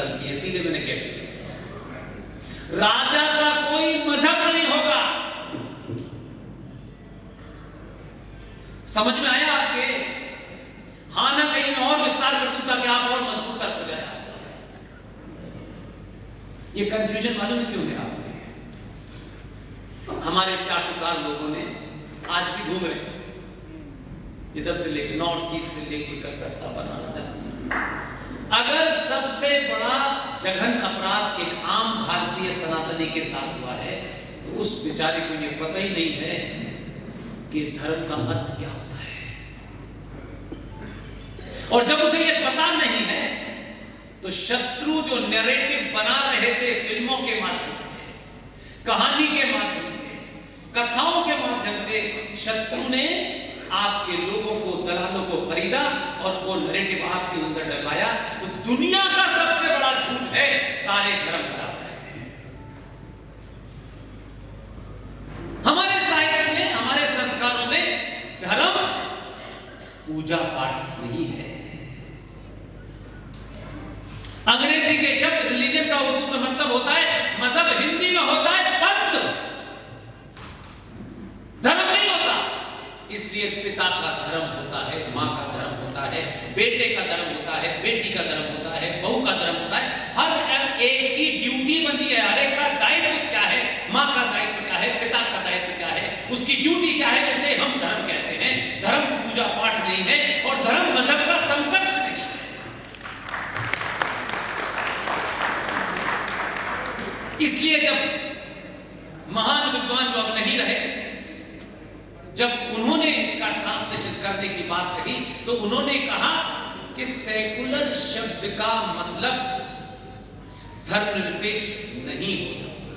गलती है, इसीलिए मैंने गैप दिया। राजा का कोई मजहब नहीं होगा। समझ में आया आपके? हाँ ना, कहीं मैं और विस्तार कर दूं ताकि आप और मजबूत तक हो जाए। ये कंफ्यूजन मालूम है क्यों है आपने? हमारे चाटुकार लोगों ने आज भी घूम रहे, इधर से लेकर नॉर्थ ईस्ट से लेकर कलकत्ता, बनारस, अगर सबसे बड़ा जघन अपराध एक आम भारतीय सनातनी के साथ हुआ है तो उस बेचारे को यह पता ही नहीं है कि धर्म का अर्थ क्या होता है। और जब उसे यह पता नहीं है तो शत्रु जो नैरेटिव बना रहे थे फिल्मों के माध्यम से, कहानी के माध्यम से, कथाओं के माध्यम से, शत्रु ने आपके लोगों को, दलालों को खरीदा और वो नैरेटिव आपके अंदर डलवाया। तो दुनिया का सबसे बड़ा झूठ है सारे धर्म बराबर है। हमारे साहित्य में, हमारे संस्कारों में धर्म पूजा पाठ नहीं है। अंग्रेजी के शब्द रिलीजन का उर्दू में मतलब होता है मजहब, हिंदी में होता है पंथ, धर्म नहीं होता। इसलिए पिता का धर्म होता है, मां का धर्म होता है, बेटे का धर्म होता है, बेटी का धर्म होता है, बहू का धर्म होता है। हर एक की ड्यूटी बनती है, हर एक का दायित्व क्या है, मां का दायित्व क्या है, पिता का दायित्व क्या है, उसकी ड्यूटी क्या है, उसे हम धर्म कहते हैं। धर्म पूजा पाठ नहीं है और धर्म मजहब का समकक्ष नहीं है। इसलिए जब महान विद्वान जो अब नहीं रहे, जब उन्होंने इसका ट्रांसलेशन करने की बात कही तो उन्होंने कहा कि सेकुलर शब्द का मतलब धर्मनिरपेक्ष नहीं हो सकता।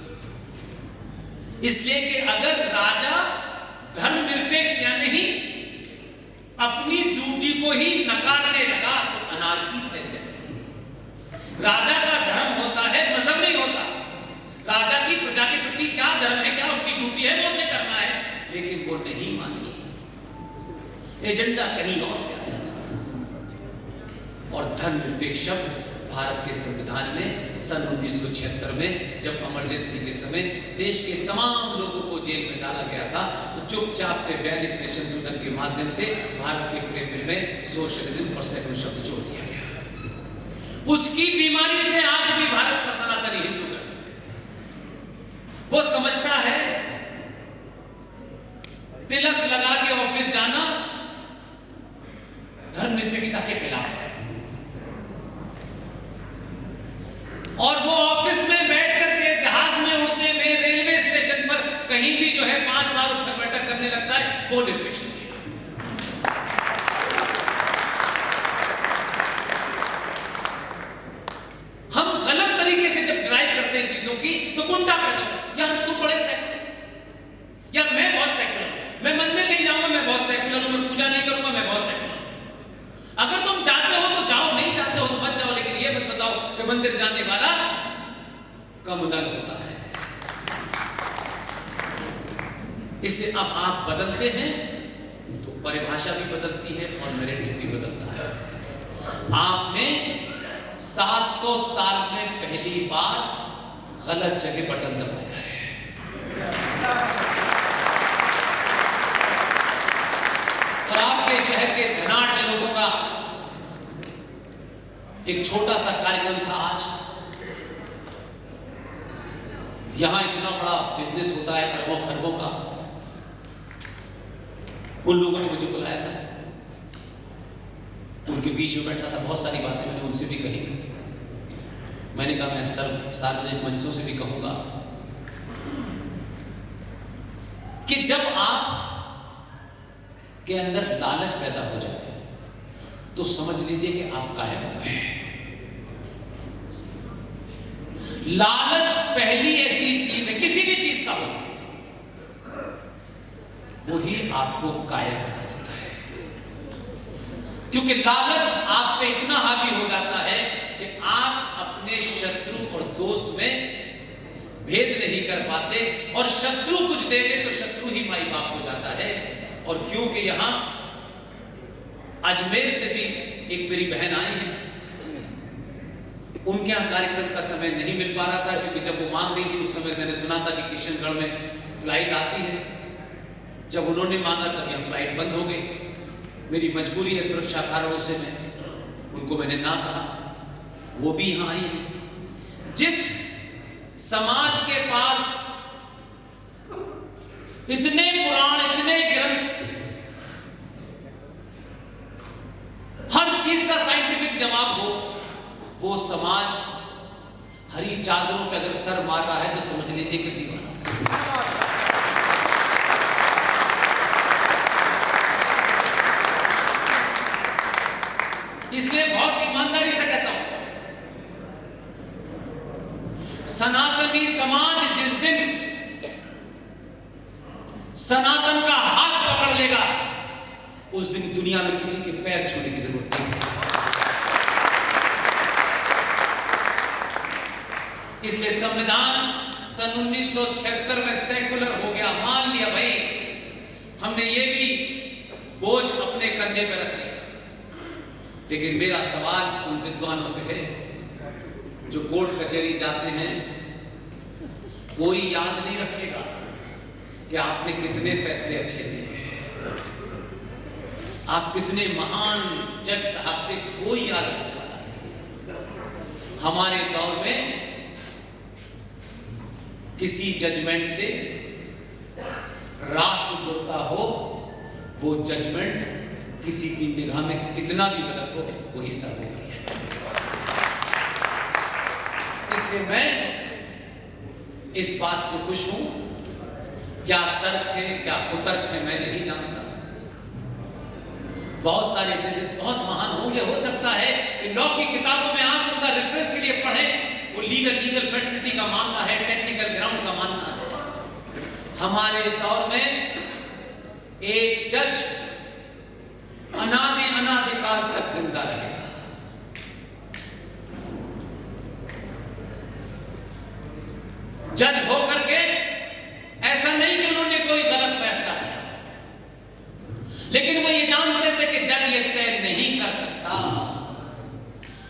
इसलिए कि अगर राजा धर्मनिरपेक्ष या नहीं अपनी ड्यूटी को ही नकारने लगा तो अनार्की फैल जाएगी। राजा का धर्म होता है, मजहब नहीं होता। राजा की प्रजा के प्रति क्या धर्म है, क्या उसकी ड्यूटी है, वो उसे करना है, लेकिन वो नहीं मानी। एजेंडा कहीं और से आया था। और धर्मनिरपेक्ष शब्द भारत के संविधान में सन 1976 में जब इमरजेंसी के समय देश के तमाम लोगों को जेल में डाला गया था तो चुपचाप से 42वें संशोधन के माध्यम से भारत के प्रेम में सोशलिज्म और सेकुलर शब्द जोड़ दिया गया। उसकी बीमारी से आज भी भारत का सनातनी हिंदू ग्रस्त है। वो समझता है तिलक लगा के ऑफिस जाना धर्मनिरपेक्षता के खिलाफ है, और वो ऑफिस में बैठ करके, जहाज में उड़ते हुए, रेलवे स्टेशन पर कहीं भी जो है 5 बार उठक बैठक करने लगता है, वो निरपेक्ष नहीं है। हम गलत तरीके से जब ड्राइव करते हैं चीजों की तो गुंडा पैदा होता है। यार तुम बड़े सेकुलर, यार मैं बहुत सेकुलर हूं, मैं मंदिर नहीं जाऊंगा, मैं बहुत सेकुलर हूं, मैं पूजा नहीं करूंगा, मैं बहुत सेकुलर हूं। अगर तुम जाते हो तो जाओ, नहीं जाते हो तो मत जाओ, लेकिन ये मत बताओ कि मंदिर जाने वाला कम्युनल होता है। इसलिए अब आप बदलते हैं तो परिभाषा भी बदलती है और नैरेटिव भी बदलता है। आपने 700 साल में पहली बार गलत जगह बटन दबाया है। और आपके शहर के धनाढ्य लोगों का एक छोटा सा कार्यक्रम था आज। यहां इतना बड़ा बिजनेस होता है अरबों खरबों का, उन लोगों ने मुझे बुलाया था, उनके बीच में बैठा था, बहुत सारी बातें मैंने उनसे भी कही। मैंने कहा मैं सार्वजनिक मंचों से भी कहूंगा कि जब आप के अंदर लालच पैदा हो जाए तो समझ लीजिए कि आप कायर हो गए। लालच पहली ऐसी चीज है, किसी भी चीज का हो जाए, वही आपको कायर बना देता है। क्योंकि लालच आप पे इतना हावी हो जाता है कि आप अपने शत्रु और दोस्त में भेद नहीं कर पाते, और शत्रु कुछ दे दे तो शत्रु ही माई बाप हो जाता है। और क्योंकि यहां अजमेर से भी एक मेरी बहन आई है, उनके यहाँ कार्यक्रम का समय नहीं मिल पा रहा था, क्योंकि जब वो मांग रही थी उस समय मैंने सुना था कि किशनगढ़ में फ्लाइट आती है। जब उन्होंने मांगा तब यहाँ फ्लाइट बंद हो गई। मेरी मजबूरी है, सुरक्षा कारणों से मैंने ना कहा। वो भी यहाँ आई है। जिस समाज के पास इतने पुराण, इतने ग्रंथ, हर चीज का साइंटिफिक जवाब हो, वो समाज हरी चादरों पे अगर सर मार रहा है तो समझ लीजिए कि दीवाना। इसलिए बहुत ईमानदारी से कहता हूं, सनातनी समाज जिस दिन सनातन का हाथ पकड़ लेगा, उस दिन दुनिया में किसी के पैर छूने की जरूरत नहीं। इसलिए संविधान सन 1976 में सेकुलर हो गया, मान लिया भाई, हमने ये भी बोझ अपने कंधे पर रख लिया। लेकिन मेरा सवाल उन विद्वानों से है जो कोर्ट कचहरी जाते हैं, कोई याद नहीं रखेगा कि आपने कितने फैसले अच्छे दिए, आप कितने महान जज साहब थे, कोई याद रखने वाला नहीं। हमारे दौर में किसी जजमेंट से राष्ट्र जुड़ता हो, वो जजमेंट किसी की निगाह में कितना भी गलत हो, वही सर्वोपरि है। इसलिए मैं इस बात से खुश हूं। क्या तर्क है, क्या कुतर्क है, मैं नहीं जानता। बहुत सारे जजेस बहुत महान होंगे, हो सकता है कि लॉ की किताबों में आप उनका रेफरेंस के लिए पढ़ें, वो लीगल फैक्टिलिटी का मामला है, टेक्निकल ग्राउंड का मामला है। हमारे दौर में एक जज अनादिकाल तक जिंदा रहेगा। जज होकर के ऐसा नहीं कि उन्होंने कोई गलत फैसला किया, लेकिन वो ये जानते थे कि जज ये तय नहीं कर सकता,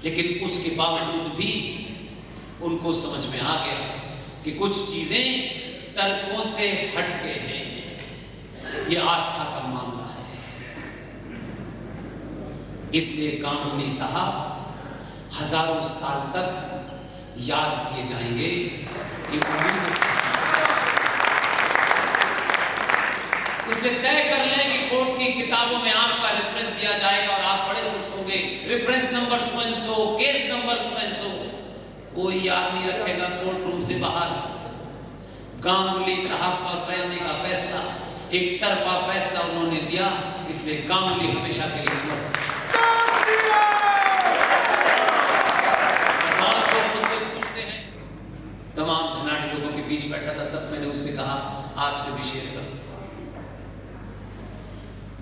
लेकिन उसके बावजूद भी उनको समझ में आ गया कि कुछ चीजें तर्कों से हटके हैं, ये आस्था का मामला है। इसलिए गांगुली साहब हजारों साल तक याद किए जाएंगे कि इसलिए तय कर लें कि कोर्ट की किताबों में आपका रेफरेंस दिया जाएगा और आप बड़े खुश होंगे, reference number so and so, case number so and so. कोई याद नहीं रखेगा कोर्ट रूम से बाहर। गांगुली साहब का फैसले का फैसला, एक तरफा फैसला उन्होंने दिया, इसलिए गांगुली हमेशा के लिए तमाम धनाढ़ लोगों के बीच बैठा था, तब मैंने उससे कहा आपसे भी शेयर कर देता हूं।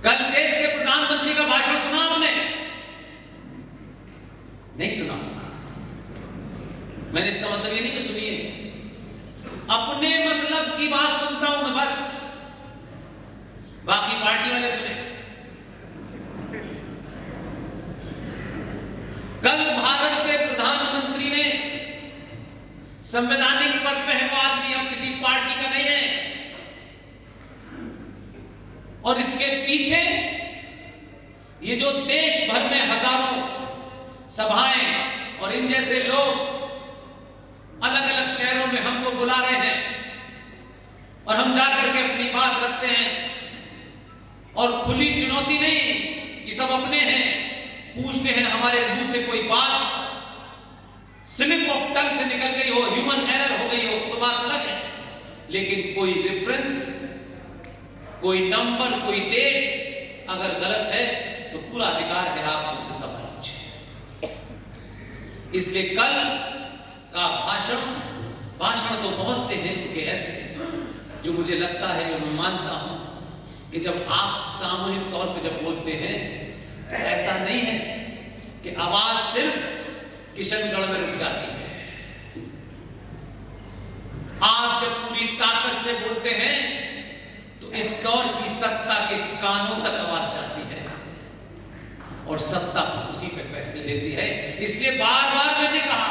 कल देश के प्रधानमंत्री का भाषण सुना आपने? नहीं सुना? मैंने इसका मतलब ये नहीं कि सुनिए, अपने मतलब की बात सुनता हूं मैं बस, बाकी पार्टी वाले सुने। कल भारत के प्रधानमंत्री ने संवैधानिक पद पे है वो आदमी, अब किसी पार्टी का नहीं है, और इसके पीछे ये जो देश भर में हजारों सभाएं और इन जैसे लोग अलग अलग शहरों में हमको बुला रहे हैं और हम जाकर के अपनी बात रखते हैं, और खुली चुनौती नहीं, ये सब अपने हैं, पूछते हैं हमारे मुंह से कोई बात स्लिप ऑफ टंग से निकल गई हो, ह्यूमन एरर हो गई हो तो बात अलग है, लेकिन कोई रेफरेंस, कोई नंबर, कोई डेट अगर गलत है तो पूरा अधिकार है आप उससे सवाल पूछें। इसलिए कल का भाषण तो बहुत से हैं उनके ऐसे जो मुझे लगता है, मैं मानता हूं कि जब आप सामूहिक तौर पे जब बोलते हैं तो ऐसा नहीं है कि आवाज सिर्फ किशनगढ़ में रुक जाती है। आप जब पूरी ताकत से बोलते हैं तो इस दौर की सत्ता के कानों तक आवाज जाती है। और सत्ता उसी पे फैसले लेती है। इसलिए बार बार मैंने कहा,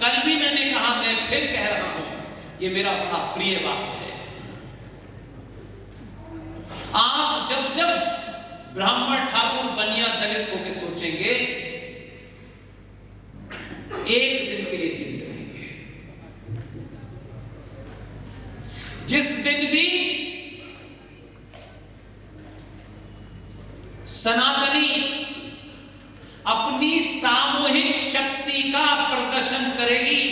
कल भी मैंने कहा, मैं फिर कह रहा हूं, ये मेरा बड़ा प्रिय वाक्य है। आप जब जब ब्राह्मण, ठाकुर, बनिया, दलित होकर सोचेंगे, एक दिन के लिए जीवित रहेंगे। जिस दिन भी सनातनी अपनी सामूहिक शक्ति का प्रदर्शन करेगी,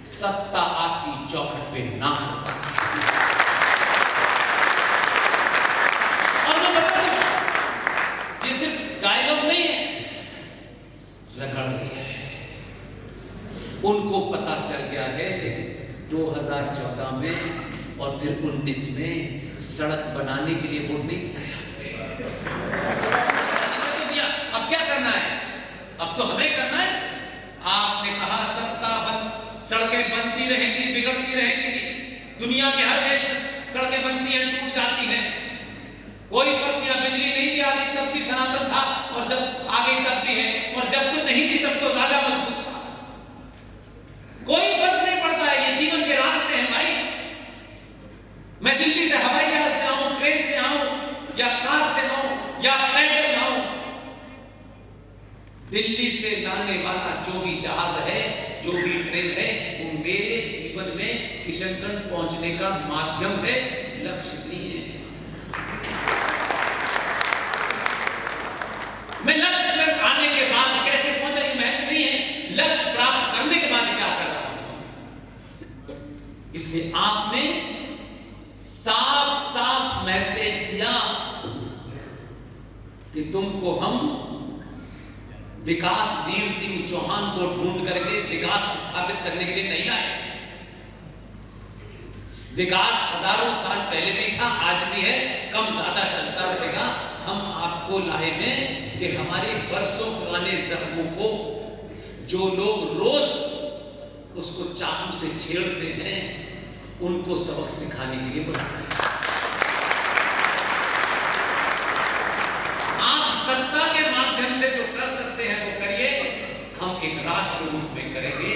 सत्ता आपकी चौखट पे ना होगा। और मैं बता दूं, ये सिर्फ डायलॉग नहीं है, रगड़ रही है। उनको पता चल गया है 2014 में और फिर 19 में सड़क बनाने के लिए वोट नहीं दिया। अब क्या करना है? अब तो हमें करना है। आपने कहा सड़कें बनती रहेंगी, बिगड़ती रहेंगी। दुनिया के हर देश में सड़कें बनती हैं, टूट जाती हैं, कोई फर्क नहीं। बिजली नहीं भी आती तब भी सनातन था, और जब आ गई तब भी है, और जब तो नहीं थी तब तो ज्यादा मजबूत था। कोई फर्क नहीं पड़ता है, ये जीवन के रास्ते हैं भाई। मैं दिल्ली से हवाई जहाज से आऊं, ट्रेन से आऊं, या कार से आऊं, या पैदल आऊं, दिल्ली से लाने वाला जो भी जहाज है, जो भी ट्रेन है, वो मेरे जीवन में किशनगंज पहुंचने का माध्यम है, लक्ष्य नहीं है। मैं लक्ष्य पर आने के बाद कैसे पहुंचा ये महत्व नहीं है, लक्ष्य प्राप्त करने के बाद क्या कर रहा हूं। इसलिए आपने साफ साफ मैसेज दिया कि तुमको हम विकास वीर सिंह चौहान को ढूंढ करके विकास स्थापित करने के लिए नहीं लाए। विकास हजारों साल पहले भी था, आज भी है, कम ज्यादा चलता रहेगा। हम आपको लाए हैं कि हमारे बरसों पुराने जख्मों को जो लोग रोज उसको चाकू से छेड़ते हैं, उनको सबक सिखाने के लिए बुलाया है। आप सत्ता के माध्यम से जो कर सकते हैं वो करिए, हम एक राष्ट्र रूप में करेंगे।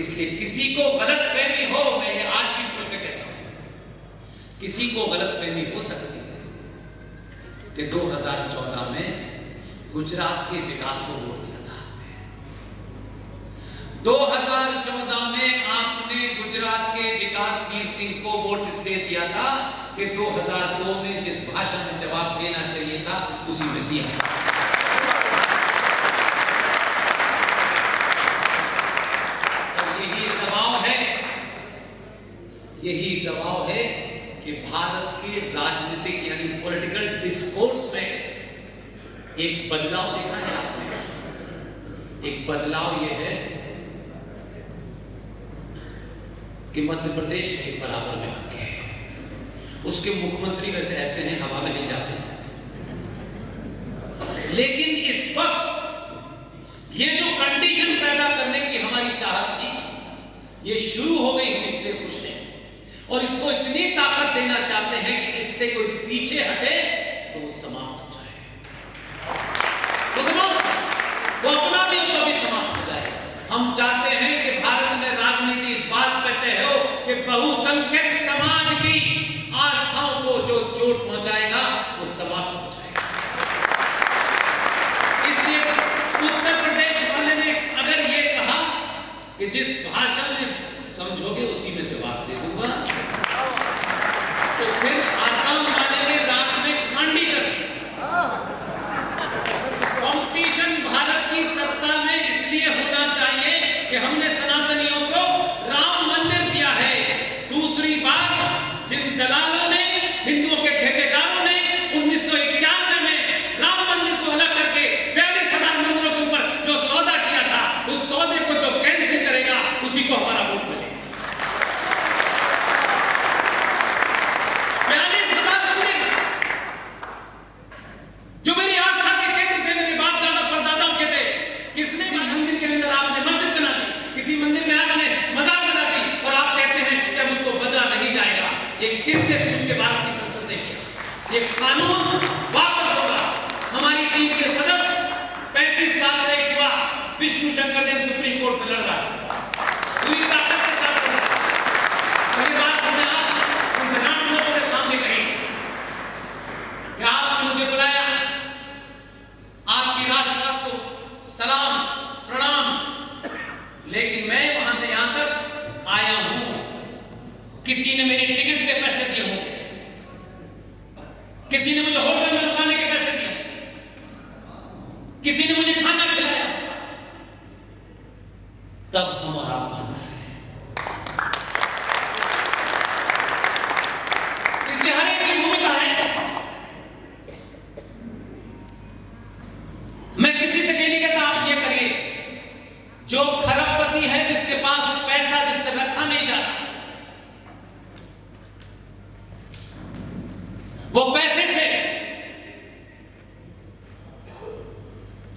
इसलिए किसी को गलतफहमी हो, मैं ये आज भी खुल के कहता हूं, किसी को गलतफहमी हो सकती है कि 2014 में गुजरात के विकास को वोट दिया था। 2014 में आपने गुजरात के विकास वीर सिंह को वोट इसलिए दिया था कि 2002 में जिस भाषा में जवाब देना चाहिए था उसी में दिया। यही दबाव है कि भारत के राजनीतिक यानी पॉलिटिकल डिस्कोर्स में एक बदलाव देखा है आपने। एक बदलाव यह है कि मध्य प्रदेश एक बराबर में आके है, उसके मुख्यमंत्री वैसे ऐसे हैं, हवा में नहीं जाते। लेकिन इस वक्त ये जो कंडीशन पैदा करने की हमारी चाहत थी, ये शुरू हो गई। हम इसलिए खुश हैं और इसको इतनी ताकत देना चाहते हैं कि इससे कोई पीछे हटे तो वो समाप्त हो जाए, वो अपना भी उनका भी समाप्त हो जाए। हम चाहते हैं कि भारत में राजनीति इस बात पर तय हो कि बहुसंख्यक समाज की आस्थाओं को जो चोट पहुंचाएगा वो समाप्त हो जाएगा। इसलिए उत्तर प्रदेश वाले ने अगर ये कहा कि जिस भाषा में समझोगे उसी में जवाब दे दूंगा, तो फिर आसाम वाले ने रात में कांडी कर दी। कंपटीशन भारत की सत्ता में इसलिए होना चाहिए कि हमने सनातनियों को राम मंदिर दिया है। दूसरी बात, जिन दलालों ने, हिंदुओं के ठेकेदारों ने 1991 में राम मंदिर को अलग करके 42,000 मंदिरों के ऊपर जो सौदा किया था, उस सौदे को जो कैंसिल करेगा उसी को हमारा वोट मिलेगा। 42,000 मंदिर जो मेरी आस्था के केंद्र थे, मेरे बाप दादा परदादाओं के थे, किसने भी मंदिर के अंदर आपने मस्जिद बना दी, किसी मंदिर में आपने मजार बना दी और आप कहते हैं कि अब उसको बदला नहीं जाएगा। ये किससे पूछ के भारत की संसद ने किया? ये कानून वापस होगा। हमारी टीम के सदस्य लेकिन मैं वहां से यहां तक आया हूं, किसी ने मेरी टिकट के पैसे दिए होंगे, किसी ने मुझे होटल में रुकाने के पैसे दिए, किसी ने मुझे खाना खिलाया, तब हम और आप बांध रहे हैं। इसलिए हर एक की भूमिका है। मैं किसी से ये नहीं कहता आप ये करिए, जो खरबपति है, जिसके पास पैसा जिससे रखा नहीं जाता, वो पैसे से,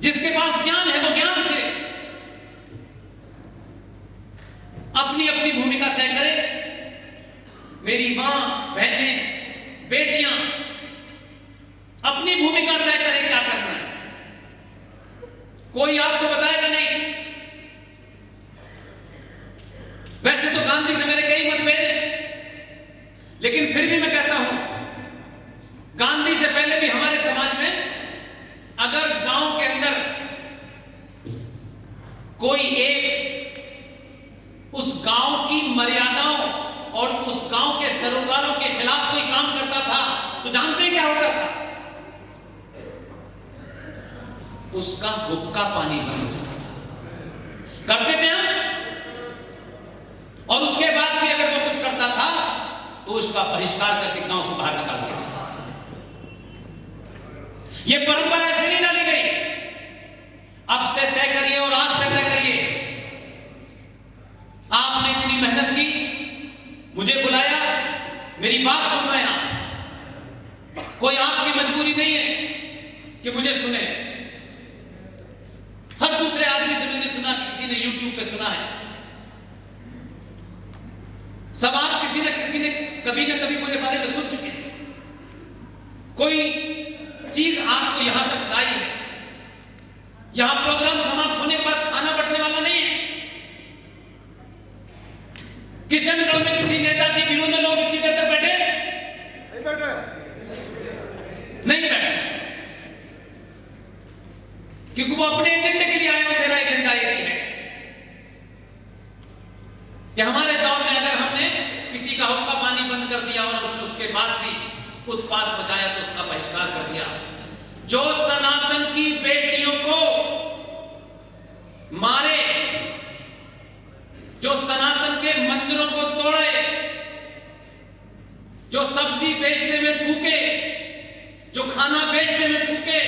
जिसके पास ज्ञान है वो ज्ञान से अपनी अपनी भूमिका तय करे। मेरी मां, बहनें, बेटियां अपनी भूमिका तय करें क्या करना है, कोई आपको बताएगा नहीं। वैसे तो गांधी से मेरे कई मतभेद हैं, लेकिन फिर भी मैं कहता हूं, गांधी से पहले भी हमारे समाज में अगर गांव के अंदर कोई एक उस गांव की मर्यादाओं और उस गांव के सरोकारों के खिलाफ कोई काम करता था, तो जानते हैं क्या होता था? उसका हुक्का पानी बंद हो जाता था। करते थे हम, और उसके बाद भी अगर वो कुछ करता था तो उसका बहिष्कार करके गांव से बाहर निकाल दिया जाता था। ये परंपरा ऐसे नहीं डाली गई, अब से तय करिए और आज से तय करिए। आपने इतनी मेहनत की, मुझे बुलाया, मेरी बात सुन रहे हैं, कोई आपकी मजबूरी नहीं है कि मुझे सुने। हर दूसरे आदमी से मैंने सुना कि किसी ने YouTube पे सुना है। सब आप किसी न कभी ना कभी मेरे बारे में सुन चुके हैं। कोई चीज आपको यहां तक लाई है। यहां प्रोग्राम समाप्त होने के बाद खाना बंटने वाला नहीं है। किशनगढ़ में किसी नेता की भीड़ में लोग इतनी देर तक बैठे नहीं बैठ सकते, क्योंकि वो अपने एजेंडे के लिए आए और मेरा एजेंडा एक ही है कि हमारे दौर में अगर हमने किसी का हुक्का पानी बंद कर दिया और उसके बाद भी उत्पात बचाया तो उसका बहिष्कार कर दिया। जो सनातन की बेटियों को मारे, जो सनातन के मंदिरों को तोड़े, जो सब्जी बेचने में थूके, जो खाना बेचने में थूके,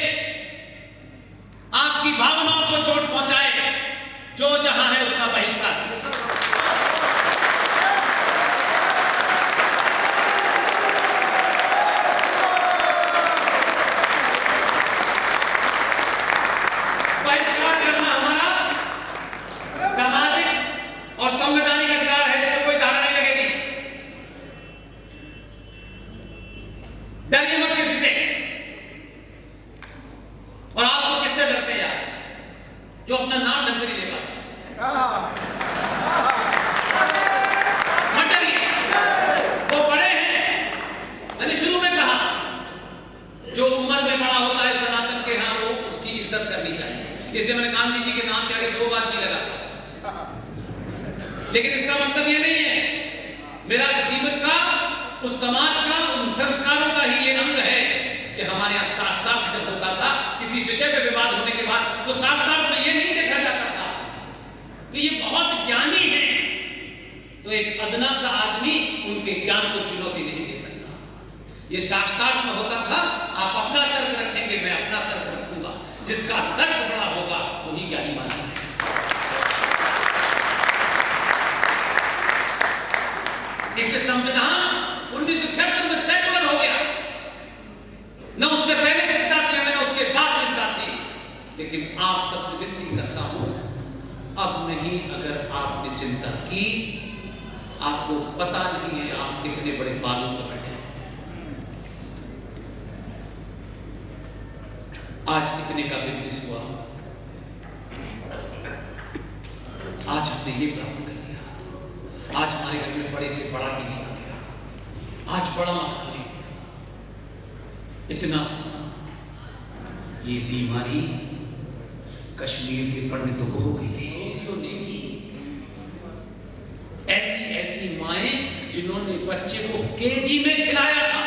आपकी भावनाओं को चोट पहुंचाए, जो जहां है उसका बहिष्कार कीजिए। बहिष्कार करना हमारा सामाजिक और संवैधानिक अधिकार है, इसमें कोई धारा नहीं लगेगी। डरिए मत किसी से। और आप तो किससे डरते हैं यार, जो अपना नाम ढंग से नहीं ले पाते। मत डरिए, वो बड़े हैं। मैंने शुरू में कहा, जो उम्र में बड़ा होता है सनातन के, हाँ वो उसकी इज्जत करनी चाहिए। इसलिए मैंने गांधी जी के नाम के आगे 2 बार जी लगा, लेकिन इसका मतलब ये नहीं है, मेरा जीवन का, उस समाज का, उन संस्कारों का ही ये अंग है कि हमारे यहाँ शास्त्रार्थ जब होता था, किसी विषय पे विवाद होने के बाद, तो शास्त्रार्थ में ये नहीं देखा जाता था कि ये बहुत ज्ञानी है, तो एक अदना सा आदमी उनके ज्ञान को चुनौती नहीं दे सकता। ये शास्त्रार्थ में होता था, आप अपना तर्क रखेंगे, मैं अपना तर्क रखूंगा, जिसका तर्क बड़ा होगा वही ज्ञानी माना जाएगा। इसलिए संविधान 1976 में सेकुलर हो गया, न उससे पहले चिंता थी हमें, उसके बाद चिंता थी। लेकिन आप सबसे विनती करता हूं, अब नहीं, अगर आपने चिंता की, आपको पता नहीं है आप कितने बड़े बालों पर बैठे हैं। आज कितने का बिजनेस हुआ, आज हमने ये प्राप्त कर लिया, आज हमारे घर में बड़े से बड़ा टीवी आ गया, आज बड़ा मकान ले दिया, इतना सोना। ये बीमारी कश्मीर के पंडितों को हो गई थी, ऋषियों ने की, जिन्होंने बच्चे को केजी में खिलाया था,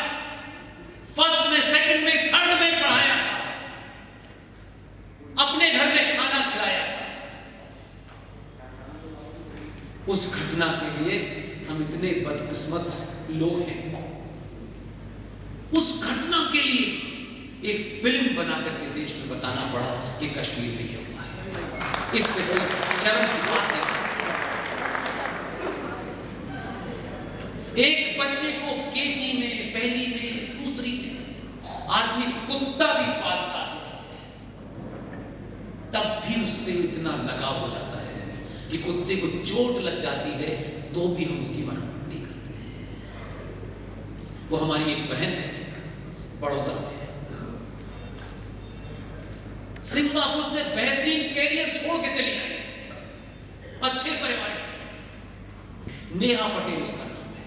फर्स्ट में, सेकंड में, थर्ड में पढ़ाया था, अपने घर में खाना खिलाया था, उस घटना के लिए हम इतने बदकिस्मत लोग हैं। उस घटना के लिए एक फिल्म बनाकर के देश में बताना पड़ा कि कश्मीर में यह हुआ है। इससे कोई शर्म की बात नहीं। एक बच्चे को केजी में, पहली में, दूसरी में, आदमी कुत्ता भी पालता है, तब भी उससे इतना लगाव हो जाता है कि कुत्ते को चोट लग जाती है तो भी हम उसकी मरहमपट्टी करते हैं। वो हमारी एक बहन है, बड़ौदा में, सिंगापुर से बेहतरीन कैरियर छोड़ के चली आई, अच्छे परिवार की, नेहा पटेल उसका नाम है।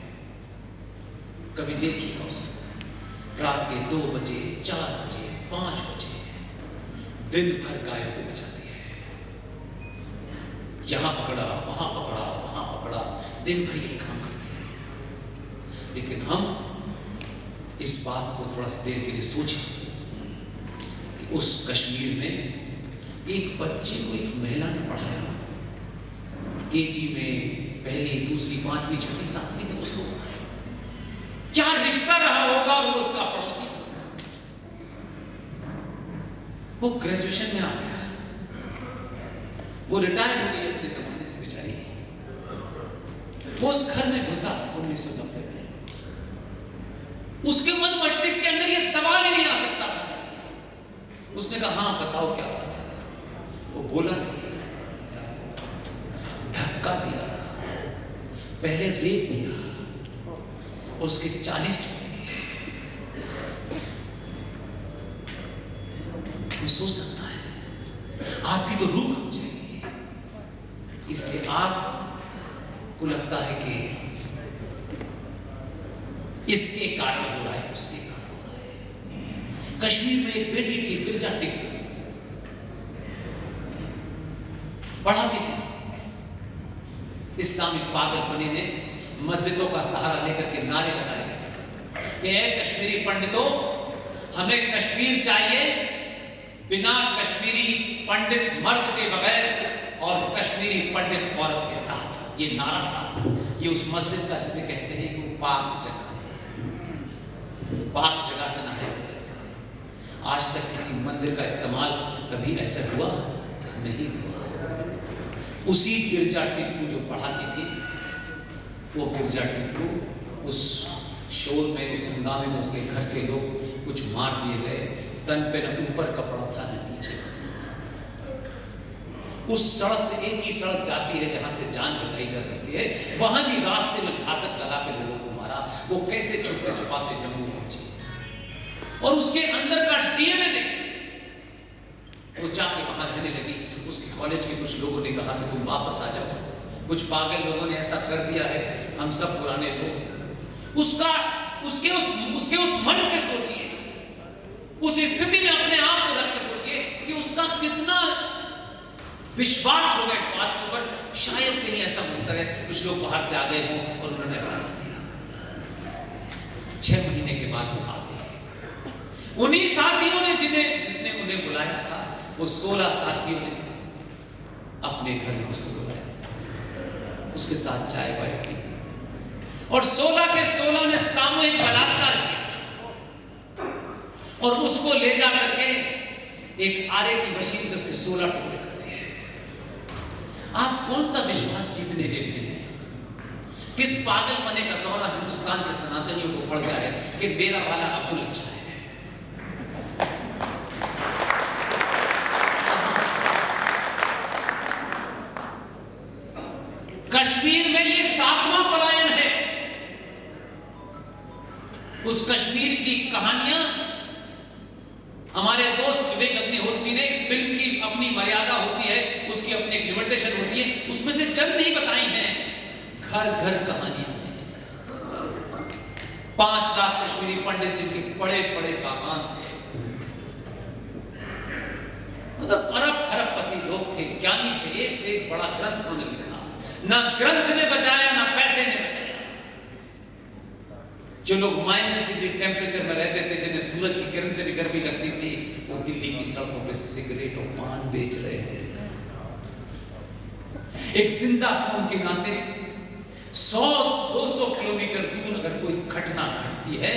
कभी देखिएगा उसे, रात के 2 बजे, 4 बजे, 5 बजे दिन भर गायों को बचाती है, यहां पकड़ा, वहां पकड़ा, वहां पकड़ा, दिन भर यही काम करती है। लेकिन हम इस बात को थोड़ा सी देर के लिए सोचें कि उस कश्मीर में एक बच्चे को एक महिला ने पढ़ाया, केजी में, पहली, दूसरी, पांचवी, छठी, सातवीं तक उसको पढ़ाया। क्या रिश्ता रहा होगा, वो उसका पड़ोसी था। वो ग्रेजुएशन में आ गया, वो रिटायर हो गई अपने जमाने से बेचारी। वो उस घर में घुसा 1990 में, उसके मन मस्तिष्क के अंदर ये सवाल ही नहीं आ सकता था। उसने कहा हाँ बताओ क्या बात है। वो बोला नहीं, धक्का दिया, पहले रेप किया और उसके 40 टुकड़े किए। वो सोच सकता है आपकी तो रूह हो जाएगी, इसलिए आपको लगता है कि इसके कारण हो रहा है, उसके कारण हो रहा है। कश्मीर में एक बेटी थी, गिरजा टिक्कू, पढ़ाती थी। इस्लामिक पागलपने ने मस्जिदों का सहारा लेकर के नारे लगाए कि ऐ कश्मीरी पंडितों, हमें कश्मीर चाहिए, बिना कश्मीरी पंडित मर्द के बगैर और कश्मीरी पंडित औरत के साथ। ये नारा था। ये उस मस्जिद का जिसे कहते हैं कि पाक जगह, पाक जगह से नारे लग रहे थे। आज तक किसी मंदिर का इस्तेमाल कभी ऐसा हुआ नहीं हुआ। उसी गिरजा टिक्कू जो पढ़ाती थी, वो गिरजा टिक्कू उस शोर में, उस हंगामे में उसके घर के लोग कुछ मार दिए गए। तन पे न ऊपर कपड़ा था न नीचे। उस सड़क से एक ही सड़क जाती है जहां से जान बचाई जा सकती है, वहां भी रास्ते में घातक लगा के लोगों को मारा। वो कैसे छुपते छुपाते जम्मू पहुंची, और उसके अंदर का डीएनए देखिए। वो जाके बाहर रहने लगी। उसके कॉलेज के कुछ लोगों ने कहा कि तुम वापस आ जाओ, कुछ पागल लोगों ने ऐसा कर दिया है, हम सब पुराने लोग हैं। उसके उस मन से सोचिए, उस स्थिति में अपने आप को रख के सोचिए कि उसका कितना विश्वास होगा इस बात के ऊपर, शायद कहीं ऐसा होता है कुछ लोग बाहर से आ गए हों और उन्होंने ऐसा कर दिया। 6 महीने के बाद वो आ गए। उन्हीं साथियों ने जिसने उन्हें बुलाया था, वो 16 साथियों ने अपने घर में उसको बुलाया, उसके साथ चाय वाय पी, और 16 के 16 ने सामूहिक बलात्कार किया और उसको ले जा करके एक आरे की मशीन से उसके 16 टुकड़े कर दिए। आप कौन सा विश्वास जीतने देते हैं? किस पागलपने का दौरा हिंदुस्तान के सनातनियों को पड़ गया है कि मेरा वाला अब्दुल अच्छा है। कश्मीर में ये 7वां पलायन है। उस कश्मीर की कहानियां हमारे दोस्त विवेक अग्निहोत्री ने, फिल्म की अपनी मर्यादा होती है, उसकी अपनी एक लिमिटेशन होती है, उसमें से चंद ही बताई हैं। घर घर कहानियां हैं। 5 लाख कश्मीरी पंडित जिनके बड़े बड़े कामान थे, मतलब अरब खरबपति लोग थे, ज्ञानी थे, एक से एक बड़ा ग्रंथ उन्होंने लिखा। ना ग्रंथ ने बचाया, ना पैसे ने बचाया। जो लोग -डिग्री टेम्परेचर में रहते थे, जिन्हें सूरज की किरण से भी गर्मी लगती थी, वो दिल्ली की सड़कों पे सिगरेट और पान बेच रहे हैं। एक जिंदा कौम के नाते 100-200 किलोमीटर दूर अगर कोई घटना घटती है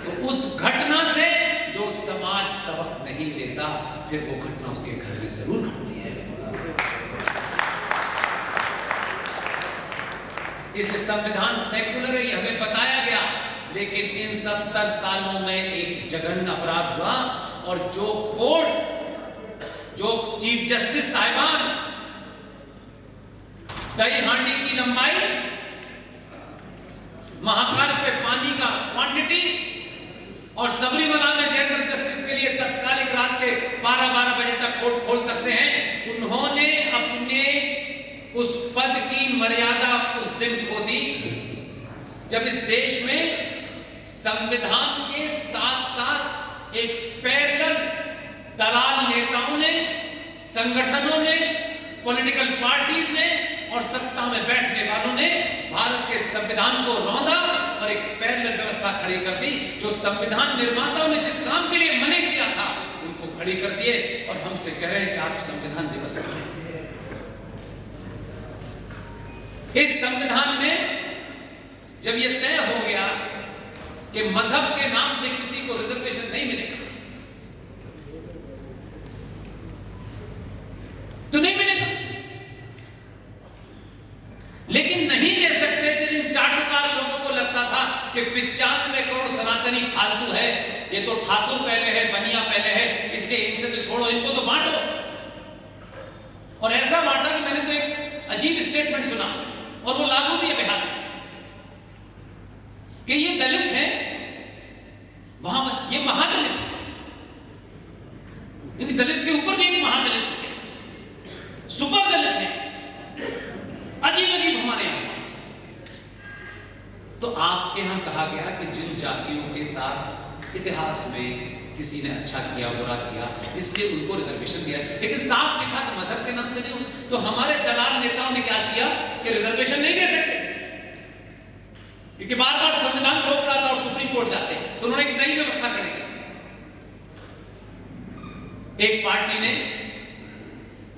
तो उस घटना से जो समाज सबक नहीं लेता, फिर वो घटना उसके घर में जरूर घटती है। इसलिए संविधान सेकुलर है, हमें बताया गया, लेकिन इन 70 सालों में एक जघन्य अपराध हुआ और जो कोर्ट, जो चीफ जस्टिस साहिबान दही हांडी की लंबाई, महाकाल पे पानी का क्वांटिटी और सबरीमला में जनरल जस्टिस के लिए तत्कालिक रात के 12-12 बजे तक कोर्ट खोल सकते हैं, उन्होंने अपने उस पद की मर्यादा उस दिन खो दी जब इस देश में संविधान के साथ साथ एक पैरेलल दलाल नेताओं ने, संगठनों ने, पॉलिटिकल पार्टीज ने और सत्ता में बैठने वालों ने भारत के संविधान को रौंदा और एक पैरेलल व्यवस्था खड़ी कर दी। जो संविधान निर्माताओं ने जिस काम के लिए मने किया था, उनको खड़ी कर दिए और हमसे कह रहे हैं कि आप संविधान दिवस मनाइए। इस संविधान में जब यह तय हो गया कि मजहब के नाम से किसी को रिजर्वेशन नहीं मिलेगा, तो नहीं मिलेगा, लेकिन नहीं दे सकते थे। इन चाटुकार लोगों को लगता था कि 95 करोड़ सनातनी फालतू है, ये तो ठाकुर पहले है, बनिया पहले है, इसलिए इनसे तो छोड़ो, इनको तो बांटो। और ऐसा बांटा कि मैंने तो एक अजीब स्टेटमेंट सुना और वो लागू भी है बिहार में, कि ये दलित है, वहां ये महादलित है, यानी दलित से ऊपर भी एक महादलित हो गया, सुपर दलित है। अजीब अजीब हमारे यहां। तो आपके यहां कहा गया कि जिन जातियों के साथ इतिहास में किसी ने अच्छा किया, बुरा किया, इसलिए उनको रिजर्वेशन दिया, लेकिन साफ लिखा कि मजहब के नाम से नहीं। तो हमारे दलाल नेताओं ने क्या किया कि रिजर्वेशन नहीं दे सकते थे, क्योंकि बार बार संविधान रोक रहा था और सुप्रीम कोर्ट जाते, तो उन्होंने एक नई व्यवस्था खड़ी की। एक पार्टी ने,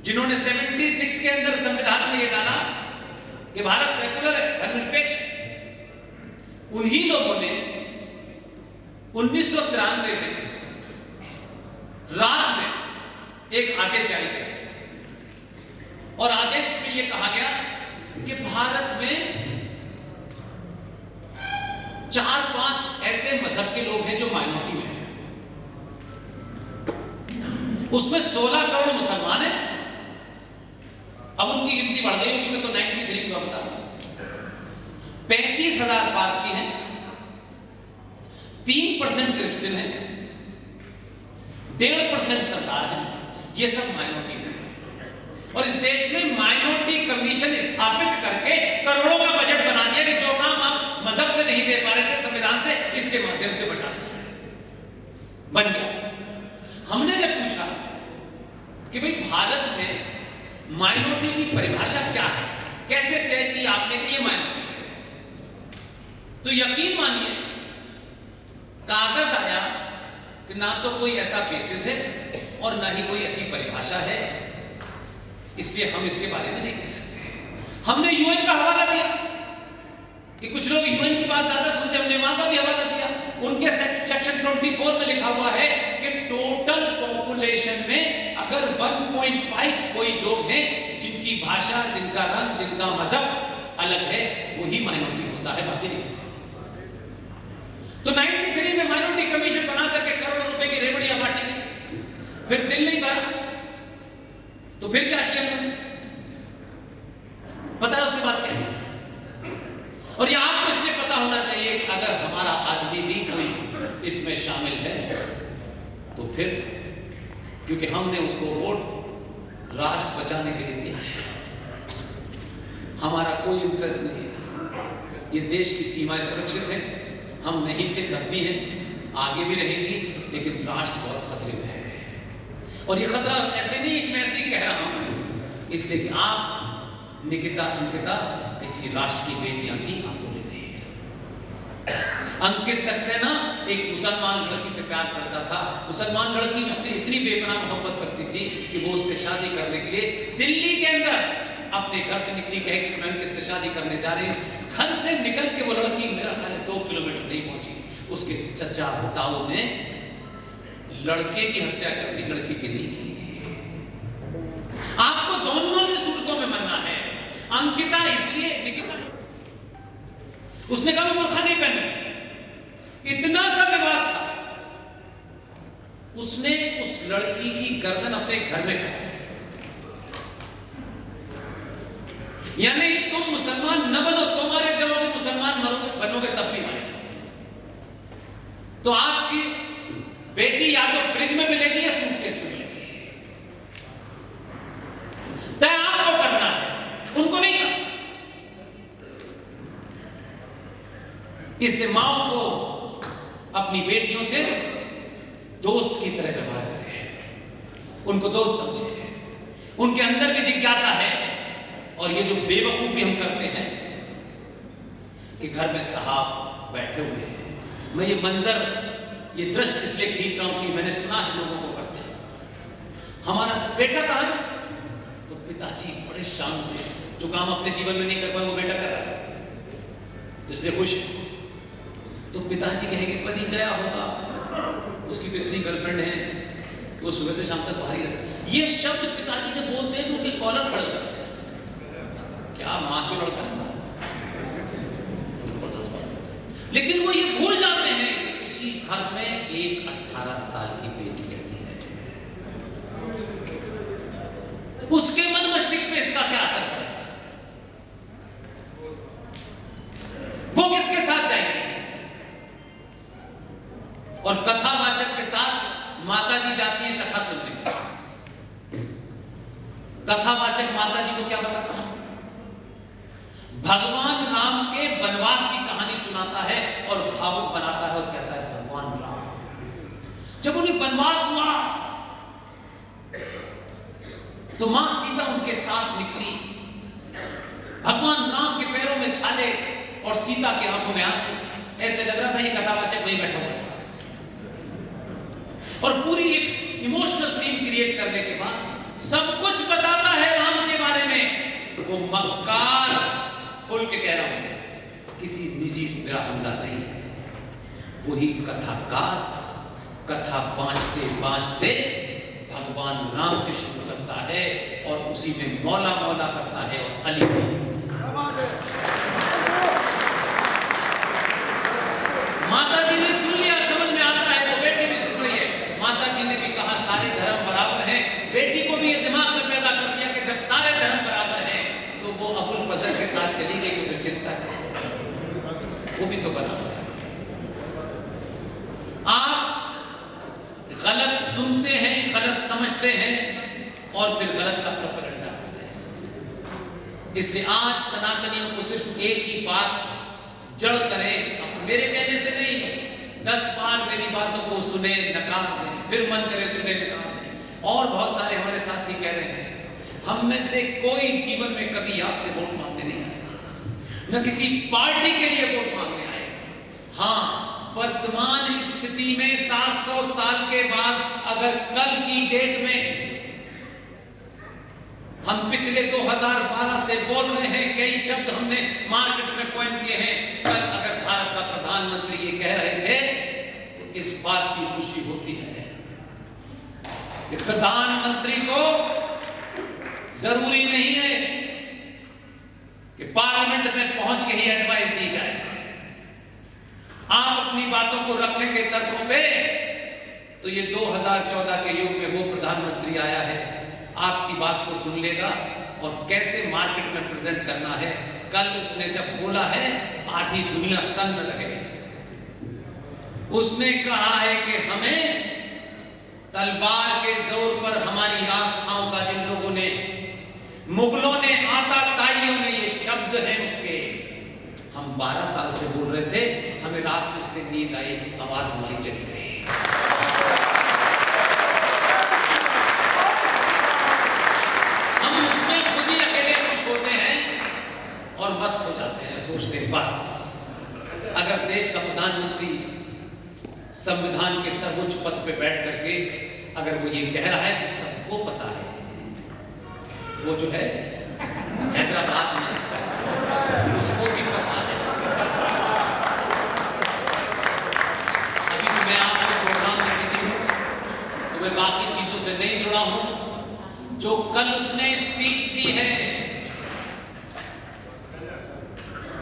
जिन्होंने 76 के अंदर संविधान में यह डाला कि भारत सेकुलर है, धर्मनिरपेक्ष, उन्हीं लोगों ने 1993 में रात में एक आदेश जारी कर दिया और आदेश में यह कहा गया कि भारत में 4-5 ऐसे मजहब के लोग हैं जो माइनॉरिटी में हैं, उसमें 16 करोड़ मुसलमान हैं। अब उनकी गिनती बढ़ गई होगी, मैं तो 93 की बात बता रहा हूं। 35,000 पारसी हैं, 3% क्रिश्चियन हैं, 1.5% सरदार हैं, ये सब माइनॉरिटी में हैं। और इस देश में माइनॉरिटी कमीशन स्थापित करके करोड़ों का बजट बना दिया कि जो काम आप मजहब से नहीं दे पा रहे थे संविधान से, इसके माध्यम से बटा सकते हैं, बन गया। हमने जब पूछा कि भाई भारत में माइनॉरिटी की परिभाषा क्या है, कैसे तय की आपने कि ये माइनॉरिटी है, तो यकीन मानिए कागज आया कि ना तो कोई ऐसा बेसिस है और ना ही कोई ऐसी परिभाषा है, इसलिए हम इसके बारे में नहीं कह सकते। हमने यूएन का हवाला दिया कि कुछ लोग यूएन की बात ज्यादा सुनते, हमने वहां का भी हवाला दिया। उनके सेक्शन 24 में लिखा हुआ है कि टोटल पॉपुलेशन में अगर 1.5 कोई लोग हैं जिनकी भाषा, जिनका रंग, जिनका मजहब अलग है, वही माइनॉरिटी होता है, बाकी नहीं होता। तो 93 में माइनॉरिटी कमीशन बना करके करोड़ों रुपए की रेवड़ियां बांटी गई, फिर दिल नहीं भरा, तो फिर क्या किया उन्होंने पता है उसके बाद क्या किया? और ये आपको इसलिए पता होना चाहिए कि अगर हमारा आदमी भी कोई इसमें शामिल है तो फिर, क्योंकि हमने उसको वोट राष्ट्र बचाने के लिए दिया है, हमारा कोई इंटरेस्ट नहीं है। ये देश की सीमाएं सुरक्षित हैं, हम नहीं थे तब भी हैं, आगे भी रहेंगी, लेकिन राष्ट्र बहुत खतरे में है। और ये खतरा ऐसे नहीं कि मैं ऐसे ही कह रहा हूं, इसलिए कि आप निकिता अंकिता इसी राष्ट्र की बेटियां थी, आप बोले नहीं। अंकित सक्सेना एक मुसलमान लड़की से प्यार करता था। मुसलमान लड़की उससे इतनी बेपनाह मोहब्बत करती थी कि वो उससे शादी करने के लिए दिल्ली के अंदर अपने घर से निकली, कहे कि मैं अंकित से शादी करने जा रही हूँ। घर से निकल के वो लड़की मेरा ख्याल है 2 किलोमीटर नहीं पहुंची, उसके चचा ताऊ ने लड़के की हत्या कर दी, लड़की की नहीं की। आपको दोनों ने सूरतों में मरना है। अंकिता इसलिए, निकिता उसने कहा मैं बुर्खा नहीं पहनूंगी, इतना सा विवाद था, उसने उस लड़की की गर्दन अपने घर में काटी। यानी तुम मुसलमान न बनो तो मारे जाओगे, मुसलमान मरोगे बनोगे तब भी मारे जाओगे। तो आपकी बेटी या तो फ्रिज में मिलेगी या सूटकेस में मिलेगी, तय आपको करना है, उनको नहीं करना। इसलिए माओ को अपनी बेटियों से दोस्त की तरह व्यवहार करें, उनको दोस्त समझे, उनके अंदर भी जिज्ञासा है। और ये जो बेवकूफी हम करते हैं कि घर में साहब बैठे हुए हैं, मैं ये मंजर, ये दृश्य इसलिए खींच रहा हूं कि मैंने सुना है लोगों को करते हैं। हमारा बेटा कहां है, तो पिताजी बड़े शान से जो काम अपने जीवन में नहीं कर पाए वो बेटा कर रहा है, तो इसलिए खुश है। तो पिताजी कहेंगे पति गया होगा, उसकी तो इतनी गर्लफ्रेंड है कि वो सुबह से शाम तक बाहर ही रहता। ये शब्द पिताजी जब बोलते हैं तो उनके कॉलर खड़े हो जाते हैं, क्या माचो लड़का है। लेकिन वो ये भूल जाते हैं कि उसी घर में एक 18 साल की बेटी रहती है, उसके मन मस्तिष्क पे इसका क्या असर पड़ेगा, वो किसके साथ जाएगी। और कथावाचक के साथ माताजी जाती है कथा सुनने। कथावाचक माताजी को क्या बताता है, भगवान राम के वनवास की कहानी सुनाता है और भावुक बनाता है और कहता है भगवान राम जब उन्हें वनवास हुआ तो मां सीता उनके साथ निकली, भगवान राम के पैरों में छाले और सीता की आंखों में आंसू। ऐसे लग रहा था ये कथावाचक वहीं बैठा हुआ था। और पूरी एक इमोशनल सीन क्रिएट करने के बाद सब कुछ बताता है राम के बारे में। वो मक्कार खोल के कह रहा हूं किसी निजी से मेरा हमला नहीं है। वही कथाकार कथा बांचते बांचते भगवान राम से शुरू करता है और उसी में मौला मौला करता है और अली माता जी ने सुन लिया, समझ में आता है, वो बेटी भी सुन रही है। माता जी ने भी कहा सारे धर्म बराबर हैं। बेटी को भी ये दिमाग में पैदा कर दिया कि जब सारे धर्म बराबर हैं तो वो अबुल फजल के साथ चली गई क्योंकि चिंता है, वो भी तो बराबर है। आप गलत सुनते हैं, गलत समझते हैं और फिर गलत का प्रोपेगेंडा करते हैं। इसलिए आज सनातनियों को सिर्फ एक ही बात जड़ करें, मेरे कहने से नहीं, 10 बार मेरी बातों को सुने नकार दें, फिर मन करे सुने नकार दें। और बहुत सारे हमारे साथी कह रहे हैं हम में से कोई जीवन में कभी आपसे वोट मांगने नहीं आएगा, न किसी पार्टी के लिए वोट मांगने आएगा। हाँ, वर्तमान स्थिति में 700 साल के बाद अगर कल की डेट में हम पिछले 2012 से बोल रहे हैं, कई शब्द हमने मार्केट में कॉइन किए हैं, कल अगर भारत का प्रधानमंत्री ये कह रहे थे तो इस बात की खुशी होती है कि प्रधानमंत्री को जरूरी नहीं है कि पार्लियामेंट में पहुंच के ही एडवाइस दी जाए। आप अपनी बातों को रखेंगे तर्कों पे तो ये 2014 के युग में वो प्रधानमंत्री आया है, आपकी बात को सुन लेगा और कैसे मार्केट में प्रेजेंट करना है। कल उसने जब बोला है आधी दुनिया सन्न रह गई, उसने कहा है कि हमें तलवार के जोर पर हमारी आस्थाओं का, जिन लोगों ने, मुगलों ने, आताताइयों ने, ये शब्द हैं उसके, हम 12 साल से बोल रहे थे, हमें रात में इसलिए नींद आई, आवाज हमारी चली गई। और मस्त हो जाते हैं, सोचते हैं बस अगर देश का प्रधानमंत्री संविधान के सर्वोच्च पद पे बैठ करके अगर वो ये कह रहा है तो सबको पता है, वो जो है हैदराबाद में उसको भी पता है। अभी तो मैं आपके प्रोग्राम में बिजी हूं, तो मैं बाकी चीजों से नहीं जुड़ा हूं। जो कल उसने स्पीच दी है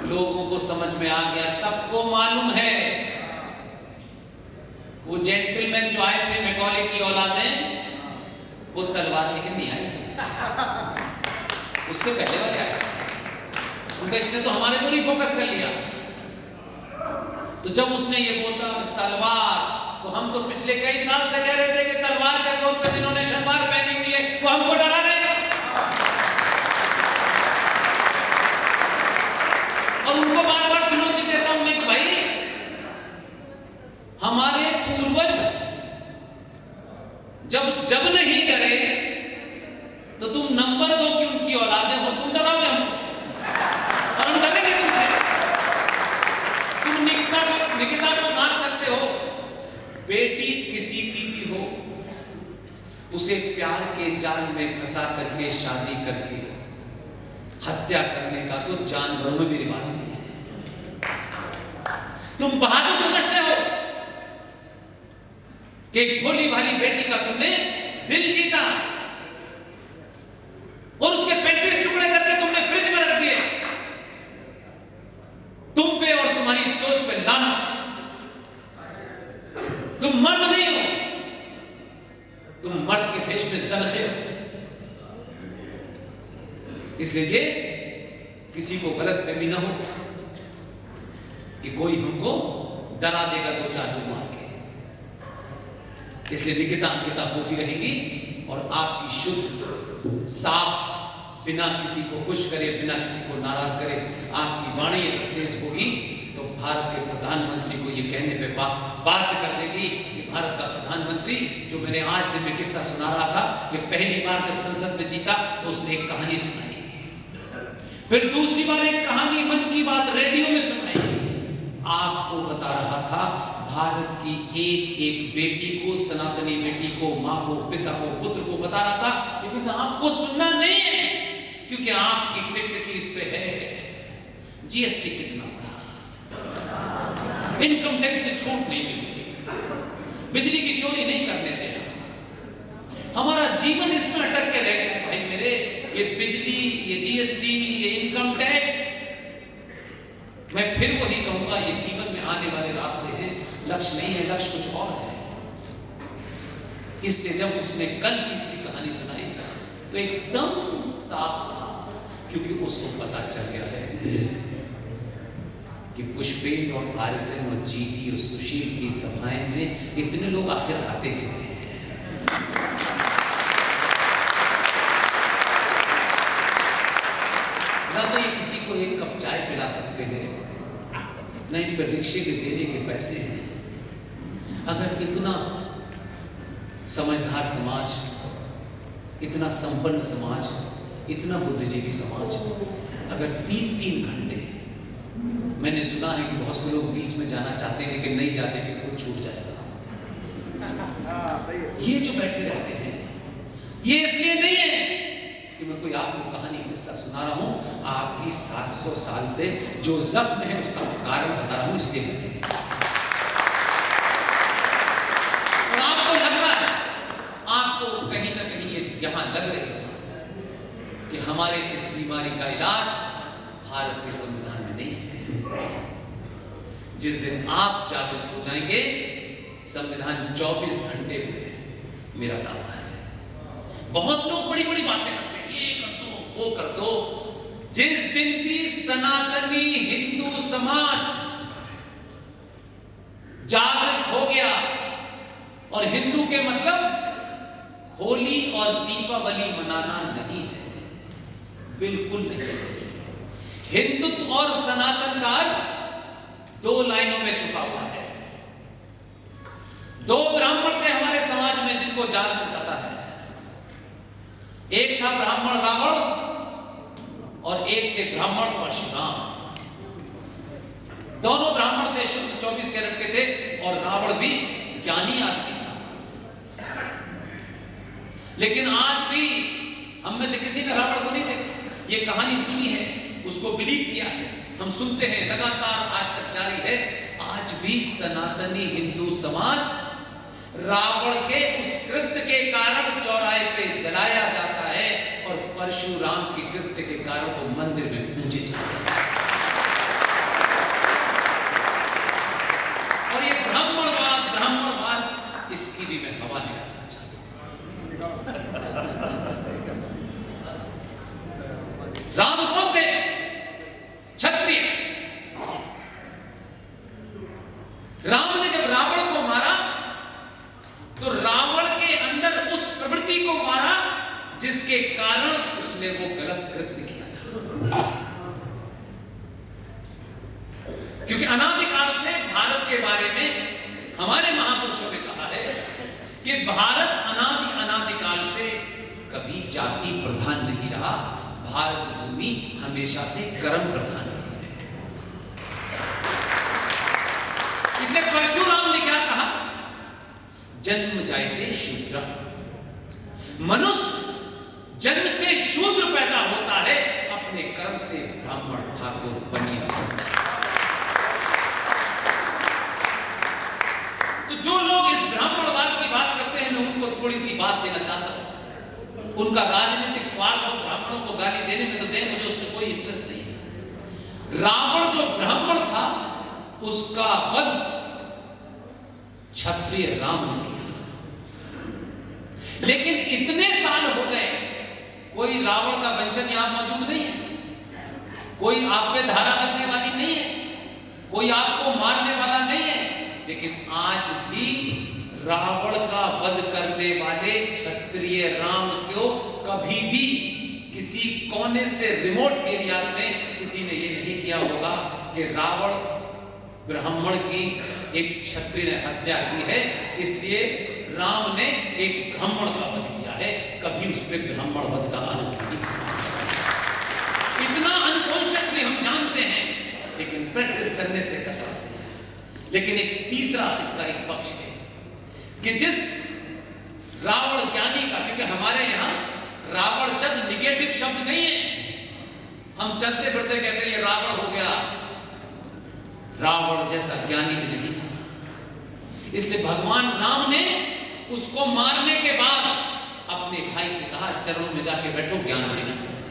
लोगों को समझ में आ गया, सबको मालूम है। वो जेंटलमैन जो आए थे मैकॉले की औलादें, वो तलवार लेके नहीं आए थे, उससे पहले वाले आए थे। उनका इसने तो हमारे को ही फोकस कर लिया। तो जब उसने ये बोला तलवार, तो हम तो पिछले कई साल से कह रहे थे कि तलवार के जोर पे जिन्होंने शलवार पहनी हुई है वो हमको डरा रहे हैं, और उनको बार बार चुनौती देता हूं मैं कि भाई हमारे पूर्वज जब नहीं डरे तो तुम नंबर दो कि उनकी औलादें हो, तुम डराओगे हमको और हम डरेंगे तुमसे। तुम निकिता को मार सकते हो, बेटी किसी की भी हो उसे प्यार के जाल में फंसा करके शादी करके हत्या करने का तो जानवरों में भी रिवाज नहीं है। तुम बहादुर समझते हो कि भोली भाली बेटी का तुमने दिल जीता और उसके 35 टुकड़े करके तुमने फ्रिज में रख दिए। तुम पे और तुम्हारी सोच पे लानत। तुम मर्द नहीं हो, तुम मर्द के भेष में ज़रख़े हो। इसलिए ये किसी को गलत फहमी ना हो कि कोई हमको डरा देगा दो चालू मार के। इसलिए निकिता अंकिता होती रहेंगी और आपकी शुद्ध साफ, बिना किसी को खुश करे, बिना किसी को नाराज करे आपकी वाणी अगर तेज होगी तो भारत के प्रधानमंत्री को ये कहने पे बाध्य कर देगी कि भारत का प्रधानमंत्री, जो मैंने आज दिन में किस्सा सुना रहा था कि पहली बार जब संसद में जीता तो उसने एक कहानी सुनाई, फिर दूसरी बार एक कहानी मन की बात रेडियो में सुनाई। आपको बता रहा था भारत की एक एक बेटी को, सनातनी बेटी को, माँ को, पिता को, पुत्र को बता रहा था, लेकिन आपको सुनना नहीं है क्योंकि आपकी टिकटकी इस पे है। जीएसटी कितना बढ़ा, इनकम टैक्स में छूट नहीं मिल रही, बिजली की चोरी नहीं करने दे रहा, हमारा जीवन इसमें अटक के रह गया। भाई मेरे, ये बिजली, ये जीएसटी, ये इनकम टैक्स, मैं फिर वही कहूंगा ये जीवन में आने वाले रास्ते हैं, लक्ष्य नहीं है, लक्ष्य कुछ और है। इसलिए जब उसने कल तीसरी कहानी सुनाई तो एकदम साफ कहा, क्योंकि उसको पता चल गया है कि पुष्पेंद्र और आरएसएन और जीटी और सुशील की सभाएं में इतने लोग आखिर आते क्यों हैं। ना तो ये किसी को एक कप चाय पिला सकते हैं, न इन पर रिक्शे के देने के पैसे हैं। अगर इतना समझदार समाज, इतना संपन्न समाज, इतना बुद्धिजीवी समाज, अगर 3-3 घंटे, मैंने सुना है कि बहुत से लोग बीच में जाना चाहते हैं लेकिन नहीं जाते क्योंकि वो छूट जाएगा। ये जो बैठे रहते हैं ये इसलिए नहीं है कि मैं कोई आपको कहानी किस्सा सुना रहा हूं, आपकी 700 साल से जो जख्म है उसका कारण बता रहा हूं, इसलिए बैठे हैं। और आपको लग रहा है, आपको कहीं ना कहीं ये यहां लग रही है कि हमारे इस बीमारी का इलाज भारत के संविधान में नहीं है। जिस दिन आप जागृत हो जाएंगे, संविधान 24 घंटे में, मेरा दावा है। बहुत लोग बड़ी बड़ी बातें करते हैं, ये कर दो, वो कर दो। जिस दिन भी सनातनी हिंदू समाज जागृत हो गया, और हिंदू के मतलब होली और दीपावली मनाना नहीं है, बिल्कुल नहीं है। हिंदुत्व और सनातन का अर्थ 2 लाइनों में छुपा हुआ है। 2 ब्राह्मण थे हमारे समाज में जिनको जानना पता है। एक था ब्राह्मण रावण और एक थे ब्राह्मण परशुराम। दोनों ब्राह्मण शुद्ध 24 कैरेट के थे और रावण भी ज्ञानी आदमी था। लेकिन आज भी हम में से किसी ने रावण को नहीं देखा। ये कहानी सुनी है, उसको बिलीव किया है, हम सुनते हैं, लगातार आज तक जारी है। आज भी सनातनी हिंदू समाज रावण के उस कृत्य के कारण चौराहे पे जलाया जाता है और परशुराम के कृत्य के कारण को मंदिर में पूजे जाते हैं। और ये ब्राह्मणवाद, इसकी भी मैं हवा निकालना चाहता हूं। राम कौन थे? क्षत्रिय। राम ने जब रावण को मारा तो रावण के अंदर उस प्रवृत्ति को मारा जिसके कारण उसने वो गलत कृत्य किया था। क्योंकि अनादिकाल से भारत के बारे में हमारे महापुरुषों ने कहा है कि भारत अनादिकाल से कभी जाति प्रधान नहीं रहा, भारत भूमि हमेशा से कर्म प्रधान रही है। इसलिए परशुराम ने क्या कहा? जन्म जायते शूद्र, मनुष्य जन्म से शूद्र पैदा होता है, अपने कर्म से ब्राह्मण ठाकुर बनिया। तो जो लोग इस ब्राह्मणवाद की बात करते हैं, मैं उनको थोड़ी सी बात देना चाहता हूं। उनका राजनीतिक स्वार्थ हो ब्राह्मणों को गाली देने में तो दें, मुझे उसमें कोई इंटरेस्ट नहीं है। रावण जो ब्राह्मण था उसका वध क्षत्रिय राम ने किया। लेकिन इतने साल हो गए, कोई रावण का वंशज यहां मौजूद नहीं है, कोई आप पे धारा लगने वाली नहीं है, कोई आपको मारने वाला नहीं है। लेकिन आज भी रावण का वध करने वाले क्षत्रिय राम को कभी भी किसी कोने से रिमोट एरियाज में किसी ने यह नहीं किया होगा कि रावण ब्राह्मण की एक क्षत्रिय ने हत्या की है, इसलिए राम ने एक ब्राह्मण का वध किया है। कभी उस पर ब्राह्मण वध का आरोप नहीं किया। इतना अनकॉन्शियसली हम जानते हैं, लेकिन प्रैक्टिस करने से कतराते हैं। लेकिन एक तीसरा इसका एक पक्ष है कि जिस रावण ज्ञानी का, क्योंकि हमारे यहां रावण शब्द निगेटिव शब्द नहीं है, हम चलते फिरते कहते हैं ये रावण हो गया, रावण जैसा ज्ञानी भी नहीं था। इसलिए भगवान राम ने उसको मारने के बाद अपने भाई से कहा, चरणों में जाके बैठो, ज्ञान लेना मुझसे।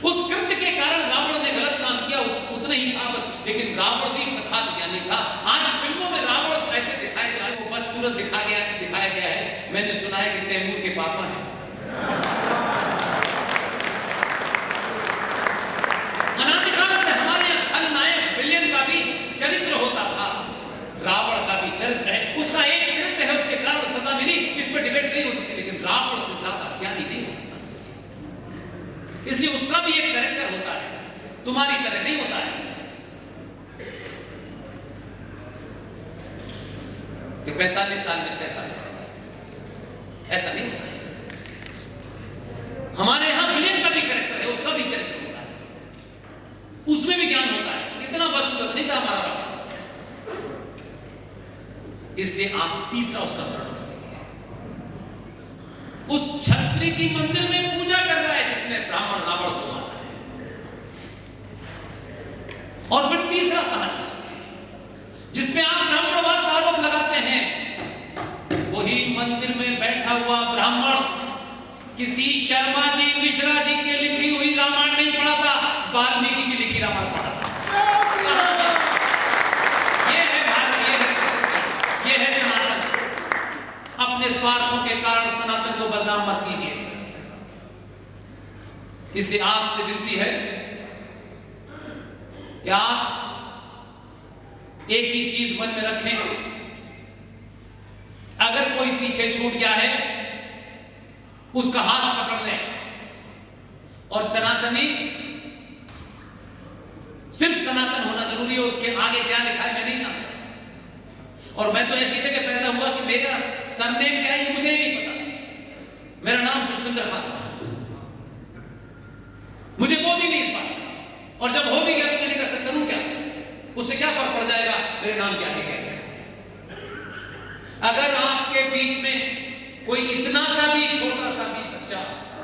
उस कृत्य के कारण रावण ने गलत काम किया, उतना ही था बस। लेकिन रावण भी प्रखात ज्ञानी था। आज फिल्मों में रावण ऐसे दिखाया गया है, वो बस सूरत दिखाया गया है। मैंने सुना है कि तैमूर के पापा हैं। अनादिकाल से हमारे यहाँ खलनायक विलेन का भी चरित्र होता था, रावण का भी चरित्र है। उसका एक कृत्य है, उसके कारण सजा मिली, इस पर डिबेट नहीं हो सकती। लेकिन रावण से ज्यादा ज्ञानी नहीं हो सकता, इसलिए उसका भी एक कैरेक्टर होता है, तुम्हारी तरह नहीं होता है कि 45 साल में 6 साल, ऐसा नहीं होता है। हमारे यहां विलेन का भी कैरेक्टर है, उसका भी चरित्र होता है, उसमें भी ज्ञान होता है। इतना वस्तुगत नहीं था हमारा रावण। इसलिए आप तीसरा उसका पैराडॉक्स देखिए, उस क्षत्रिय की मंदिर में पूजा कर रहा है जिसने ब्राह्मण रावण को मारा है। और फिर तीसरा कहानी सुनिए जिसमें आप ब्राह्मणवाद का आरोप लगाते हैं। वही मंदिर में बैठा हुआ ब्राह्मण किसी शर्मा जी मिश्रा जी के लिखी हुई रामायण नहीं पढ़ा था, वाल्मीकि की लिखी रामायण पढ़ा था। ये है भारत, ये है सनातन। अपने स्वार्थों के कारण सनातन को बदनाम मत कीजिए। इसलिए आपसे विनती है कि आप एक ही चीज मन में रखें, अगर कोई पीछे छूट गया है उसका हाथ पकड़ लें। और सनातनी सिर्फ सनातन होना जरूरी है, उसके आगे क्या लिखा है मैं नहीं जानता। और मैं तो ऐसी जगह पैदा हुआ कि मेरा सरनेम क्या है ये मुझे नहीं पता था। मेरा नाम पुष्पेंद्र खान था, मुझे बोध ही नहीं इस बात का। और जब हो भी गया तो मैंने कहा करूं क्या, उससे क्या फर्क पड़ जाएगा, मेरे नाम के आगे क्या लिखा है। अगर आपके बीच में कोई इतना सा भी छोटा सा भी बच्चा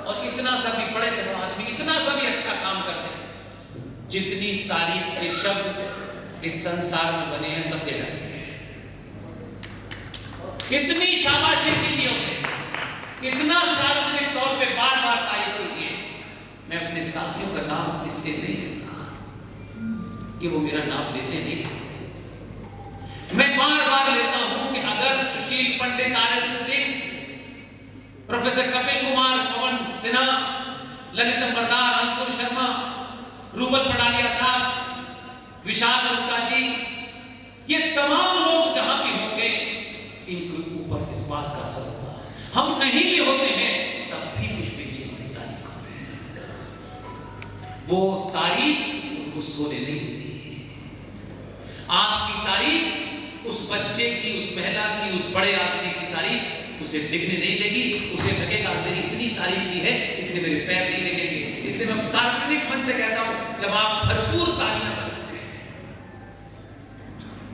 और इतना सा भी बड़े से बड़ा आदमी इतना सा भी अच्छा काम कर दे, जितनी तारीफ के शब्द इस संसार में बने हैं सब दे डालिए। कितनी शाबाशी दीजिए उसे, कितना सार्वजनिक तौर पे बार बार तारीफ कीजिए। मैं अपने साथियों का नाम इसलिए नहीं लेता कि वो मेरा नाम लेते नहीं लेते। मैं बार बार लेता हूं कि अगर सुशील पंडित, RS सिंह, प्रोफेसर कपिल कुमार, पवन सिन्हा, ललित बरदार, अंकुर शर्मा, रूबल पडालिया साहब, विशाल गुप्ता जी, ये तमाम लोग जहां भी होंगे इनके ऊपर इस बात का असर होगा। हम नहीं भी होते हैं तब भी पुष्पे जी हमारी तारीफ करते हैं। वो तारीफ उनको सोने नहीं देती। आपकी तारीफ उस बच्चे की, उस महिला की, उस बड़े आदमी की तारीफ उसे डिगने नहीं देगी। उसे लगेगा मेरी इतनी तारीफ की है इसलिए मेरे पैर नहीं लगेंगे। इसलिए मैं सार्वजनिक मन से कहता हूं, जब आप भरपूर तालियां बजाते हैं,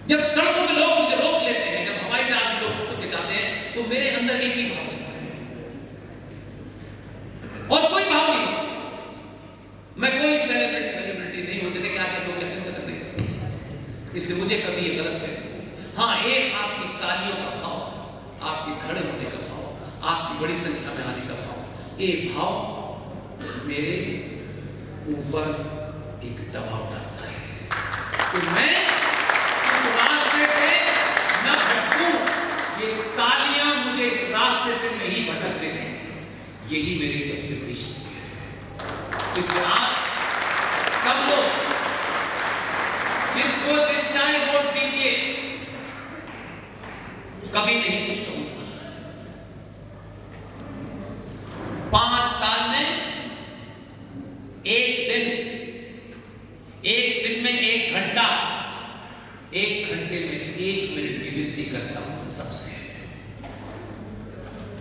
जब सड़कों में लोग मुझे रोक लेते हैं, जब हवाई जहाज में लोग फोटो खिंचाते हैं, तो मेरे अंदर एक ही भाव होता है और कोई भाव नहीं। मैं कोई सेलिब्रिटी नहीं हूं जिन्हें क्या कहते लोग कहते हैं, इसलिए मुझे कभी ये गलत फहमी। हाँ, एक आपकी तालियों का भाव, आपके खड़े होने का भाव, आपकी बड़ी संख्या में आने का भाव, ये भाव मेरे ऊपर एक दबाव डालता है कि मैं इस रास्ते से न भटकूं। ये तालियां मुझे इस रास्ते से नहीं भटकने देंगी। यही मेरी सबसे बड़ी शक्ति है। इसलिए आप सब लोग जिसको दिल चाहे वोट दीजिए। कभी नहीं कुछ कहूंगा। 5 साल में एक दिन में 1 घंटा, 1 घंटे में 1 मिनट की विनती करता हूं मैं सबसे।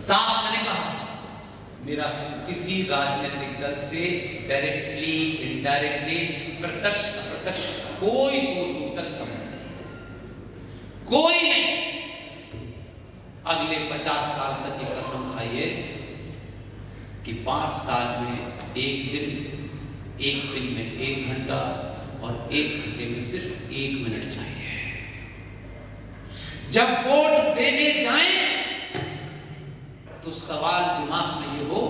साफ मैंने कहा, मेरा किसी राजनीतिक दल से डायरेक्टली, इनडायरेक्टली, प्रत्यक्ष अप्रत्यक्ष कोई दूर तक संबंध नहीं, कोई नहीं। अगले 50 साल तक ये कसम खाइए कि 5 साल में 1 दिन में 1 घंटा और 1 घंटे में सिर्फ 1 मिनट चाहिए। जब वोट देने जाएं तो सवाल दिमाग में ये हो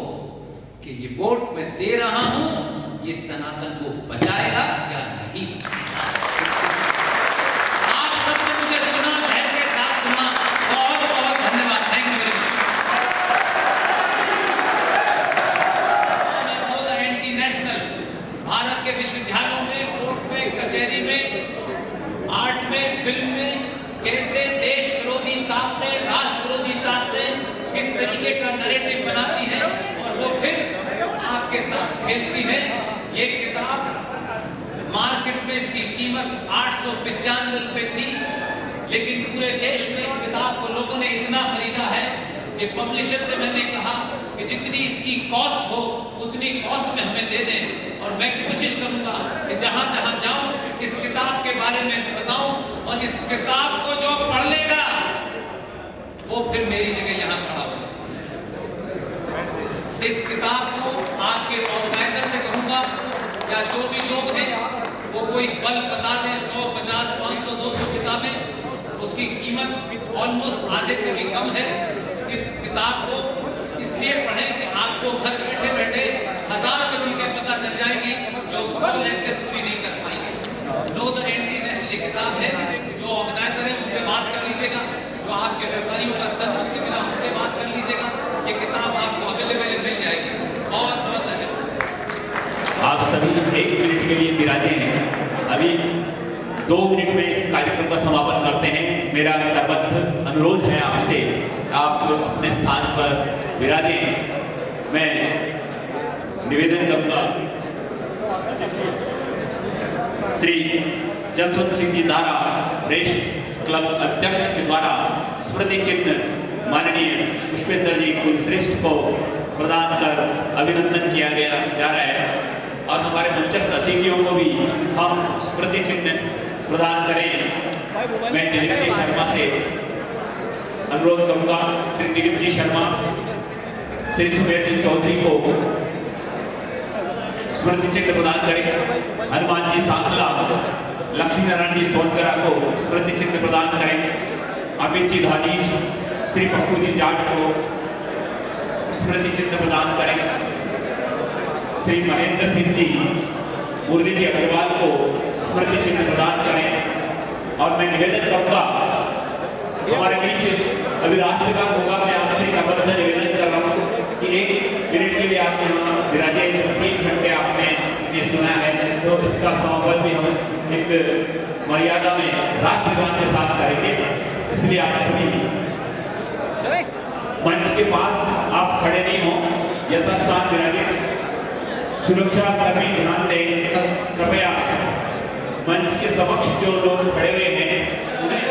कि ये वोट मैं दे रहा हूं, ये सनातन को बचाएगा या नहीं बचाएगा। आप सबने मुझे सुना, धैर्य के साथ सुना, बहुत बहुत धन्यवाद। Thank you very much. International Bharat के विश्वविद्यालयों में, कोर्ट में, कचहरी में, आर्ट में, फिल्म में कैसे देश विरोधी ताकतें, राष्ट्र विरोधी ताकतें किस तरीके का नैरेटिव बनाती है और वो फिर आपके साथ खेलती है। ये किताब मार्केट में इसकी कीमत 895 रुपए थी, लेकिन पूरे देश में इस किताब को लोगों ने इतना खरीदा है कि पब्लिशर से मैंने कहा कि जितनी इसकी कॉस्ट हो उतनी कॉस्ट में हमें दे दें। और मैं कोशिश करूंगा कि जहां जहां जाऊं इस किताब के बारे में बताऊं, और इस किताब को जो पढ़ लेगा वो फिर मेरी जगह यहां खड़ा हो जाए। इस किताब को आपके ऑर्गेनाइजर से कहूंगा या जो भी लोग हैं वो कोई बल बता दें, 100, 50, 500, 200 किताबें, उसकी कीमत ऑलमोस्ट आधे से भी कम है। इस किताब को इसलिए पढ़ें कि आपको घर बैठे बैठे हजारों चीजें पता चल जाएंगी जो 100 लेक्चर पूरी नहीं कर पाएंगे। नो द इंटरनेशनल किताब है। जो ऑर्गेनाइजर है उनसे बात कर लीजिएगा, जो आपके व्यापारियों का संघ उससे मिला उनसे बात कर लीजिएगा। ये किताब आपको अवेलेबल मिल जाएगी। बहुत बहुत धन्यवाद। आप सभी 1 मिनट के लिए विराजे हैं। अभी 2 मिनट में इस कार्यक्रम का समापन करते हैं। मेरा करबद्ध अनुरोध है आपसे, आप अपने स्थान पर विराजें। मैं निवेदन करूंगा श्री जसवंत सिंह जी दारा प्रेस क्लब अध्यक्ष के द्वारा स्मृति चिन्ह माननीय पुष्पेंद्र जी कुलश्रेष्ठ को प्रदान कर अभिनंदन किया जा रहा है। और हमारे मंचस्थ अतिथियों को भी हम स्मृति चिन्ह प्रदान करें। मैं दिलीप जी शर्मा से अनुरोध करूंगा, श्री दिलीप जी शर्मा श्री सुमेर जी चौधरी को स्मृति चिन्ह प्रदान करें। हनुमान जी सांखला लक्ष्मी नारायण जी सोनकरा को स्मृति चिन्ह प्रदान करें। अमित जी धानीज श्री पप्पू जी जाट को स्मृति चिन्ह प्रदान करें। श्री महेंद्र सिंह जी मुरली जी अग्रवाल को स्मृति चिन्ह प्रदान करें। और मैं निवेदन करूंगा, हमारे बीच अभी राष्ट्रगान होगा। मैं आपसे करबद्ध निवेदन कर रहा हूँ कि 1 मिनट के लिए आप यहाँ विराजे। 3 घंटे आपने ये सुना है, तो इसका समापन भी हम एक मर्यादा में राष्ट्रगान के साथ करेंगे। इसलिए आप सभी मंच के पास आप खड़े नहीं हो, यथास्थान विराजे। सुरक्षा कर्मी ध्यान दें कृपया। मंच के समक्ष जो लोग खड़े हुए हैं उन्हें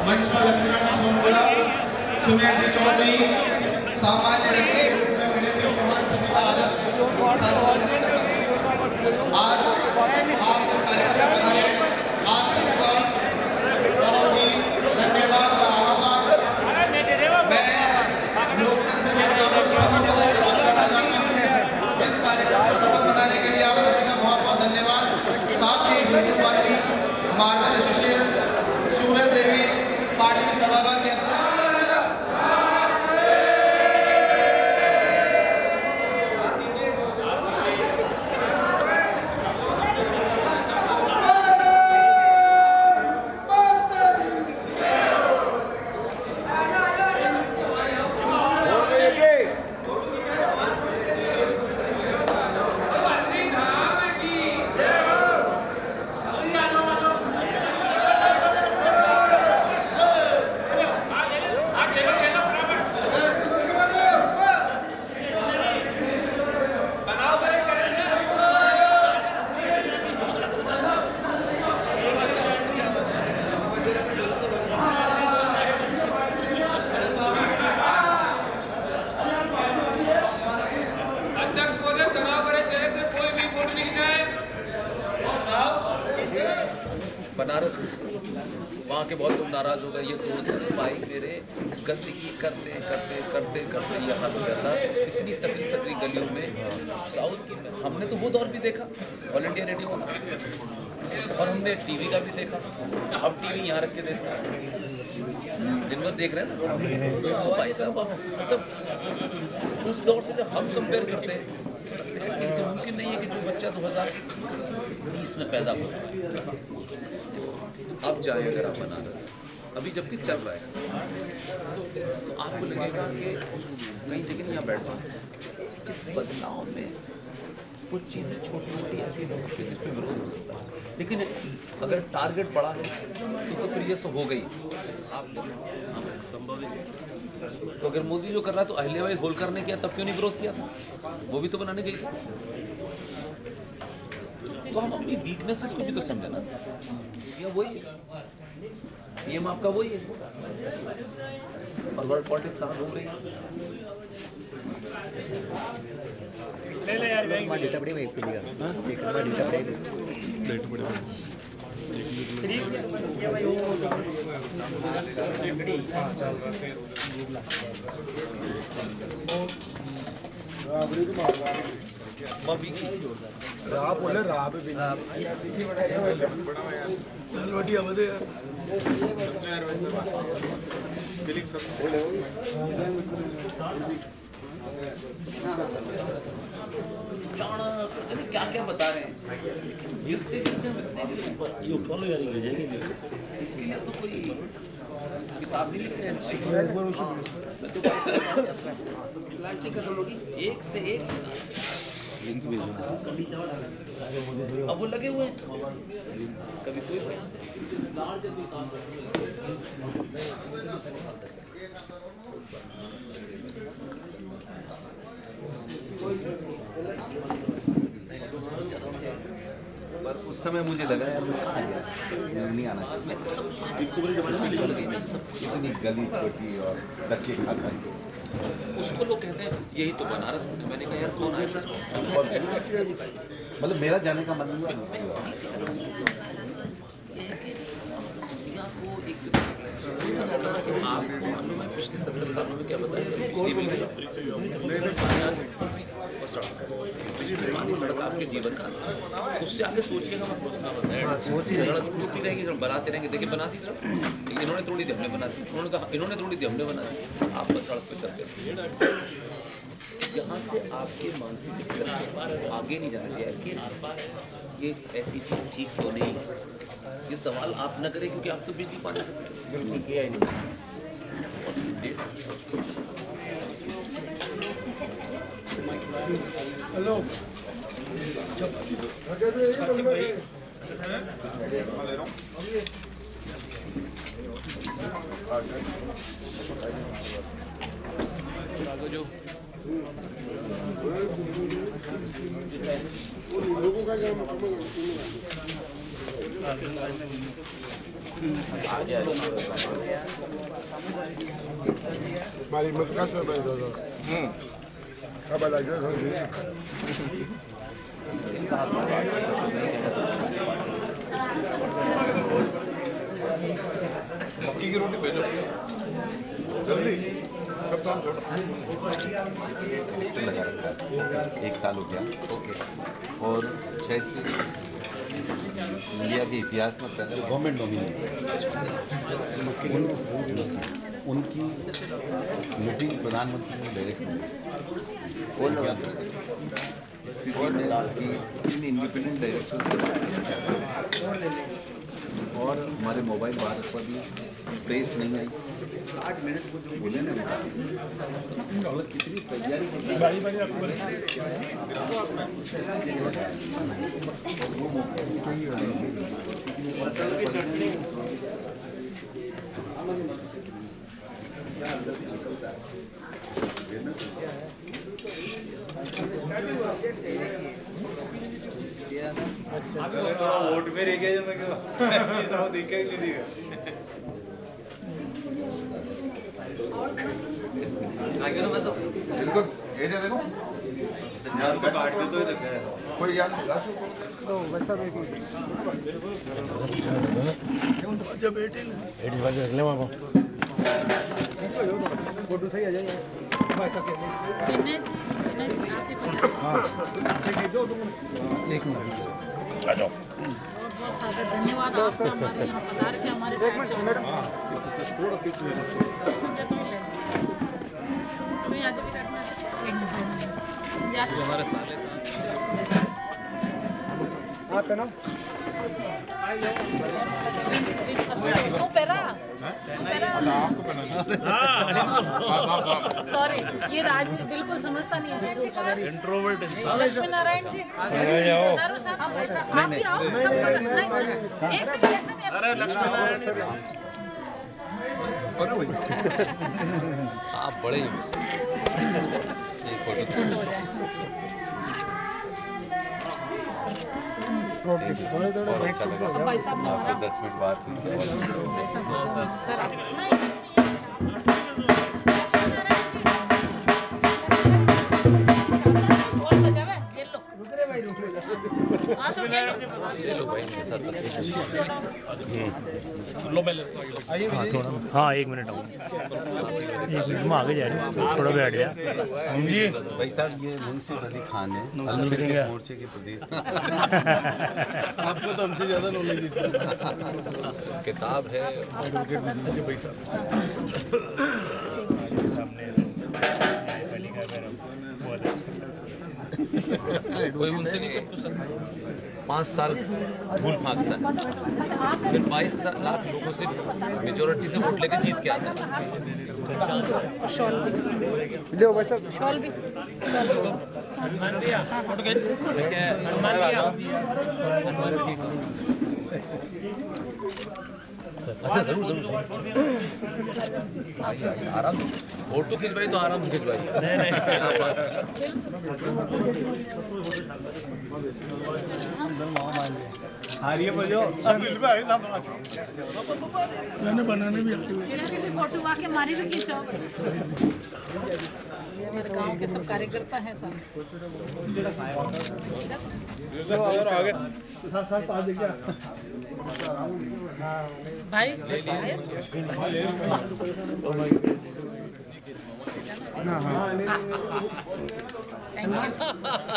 मंच पर लक्ष्मीनारायण सोनकरा, सुमेर जी चौधरी, सामान्य व्यक्ति के रूप में विनय सिंह चौहान सभी का आदर सादर करता हूं। आज आप इस कार्यक्रम में पधारे, आप सभी का बहुत ही धन्यवाद का आभार। मैं लोकतंत्र के चारों स्तंभों को धन्यवाद करना चाहता हूँ। इस कार्यक्रम को सफल बनाने के लिए आप सभी का बहुत बहुत धन्यवाद। साथ ही हिंदू वाहिनी, मार्बल एसोसिएशन, सूरज देवी पार्टी सभागार के अध्यक्ष बनारस में वहाँ के बहुत लोग नाराज हो गए, ये तोड़ दिया। भाई मेरे गंदगी करते करते करते करते ये हाल हो जाता। इतनी सकरी सकरी गलियों में साउथ की हमने तो वो दौर भी देखा ऑल इंडिया रेडियो का, और हमने टीवी का भी देखा। अब टीवी यहाँ रख के देख रहे हैं, दिन भर देख रहे हैं ना। तो भाई साहब मतलब उस दौर से जब हम कंपेयर करते हैं तो मुमकिन नहीं है कि जो बच्चा 2020 में पैदा हो, अब जाए अगर आप बनारस अभी जबकि चल रहा है तो आपको लगेगा कि कई जगह यहाँ बैठ पाए। इस बदलाव में कुछ चीज़ें छोटी छोटी ऐसी होती है जिसमें विरोध हो सकता है, लेकिन अगर टारगेट बड़ा है तो फिर ये सब हो गई। आप संभव है तो अगर मोदी जो कर रहा है तो अहिल्याबाई होलकर ने किया, तब क्यों नहीं विरोध किया था? वो भी तो बनाने गई थी। तो हम अपनी वीकनेसेस को भी तो समझे ना। या वही पीएम आपका वही है, और वर्ल्ड पॉलिटिक्स कहाँ घूम रही है? ले यार डेटा पड़ी में एक पड़ी हां एक नंबर डेटा पड़ी डेटा पड़ी राह बोले राह पे भी बढ़िया बढ़िया क्या क्या बता रहे हैं इसके लिए तो कोई किताब नहीं लिखते हैं खत्म होगी एक से एक अब वो लगे हुए हैं कभी कोई पर उस समय मुझे लगा यार मैं कहाँ गया नहीं आना इतनी गली छोटी और धक्के खा खा के उसको लोग कहते हैं यही तो बनारस में। मैंने कहा यार कौन आया मतलब मेरा जाने का मन नहीं हुआ आपको पिछले 70 सालों में क्या बताया सड़क आपके जीवन का उससे आगे सोचिएगा मत सोचना बताया सड़क टूटती रहेगी सड़क बनाते रहेंगे। देखिए बनाती सड़क इन्होंने तोड़ी थी हमने बना दी उन्होंने कहा इन्होंने तोड़ी थी हमने बना दी आप बस सड़क पे चलते यहाँ से आपके मानसिक स्तर आगे नहीं जाने दिया कि ये ऐसी चीज़ ठीक क्यों नहीं है। ये सवाल आप न करें क्योंकि आप तो बिजली पाने से किया ही नहीं। हेलो लोगों का क्या Mari, mas kasa ba ito? Kabala dyan, मक्की की रोटी भेजो जल्दी लगा रखा है 1 साल हो गया ओके। और शायद इंडिया के इतिहास में पहले गवर्नमेंट नॉमिनी उनकी मीटिंग प्रधानमंत्री ने डायरेक्ट स्थिति में कि इन इंडिपेंडेंट डायरेक्शन से और हमारे मोबाइल भारत पर भी प्रेस नहीं आई 8 मिनट बोले ना कितनी तैयारी थोड़ा वोट में रह गया जब मैं क्यों देख ही नहीं दिया बिल्कुल ये देखो यार तो काट के तो ही रखा है कोई यार तो वैसा भी अच्छा बेटे एडी वाले ले माको फोटो सही आ जाएगा हां एक मिनट आ जाओ। बहुत सारा धन्यवाद आपका हमारे यहाँ पधार के हमारे हमारे साले सॉरी ये राज बिल्कुल समझता नहीं है इंट्रोवर्ट लक्ष्मी नारायण जी आप भी आओ एक सेकंड अरे लक्ष्मी नारायण आप बड़े हैं बहुत अच्छा लगा आपसे 10 मिनट बात हुई सर हाँ तो भाई के साथ हाँ 1 मिनट आओ, 1 मिनट में आगे जा रहे हैं, थोड़ा बैठ गया भाई साहब ये मुंसिफ अली खान है अल्पसंख्यक मोर्चे के प्रदेश। आपको तो हमसे ज़्यादा नॉलेज है। किताब है कोई उनसे नहीं कर सकता। 5 साल धूल फांकता है, फिर 22 लाख लोगों से मेजोरिटी से वोट लेके जीत के आता है। शॉल भी अच्छा जरूर आराम से फोटो खिंचवाई तो आराम से खिंचवाई। बनाने भी फोटो आके हमारी भी खींचो। मेरे गांव के सब कार्यकर्ता हैं सब। भाई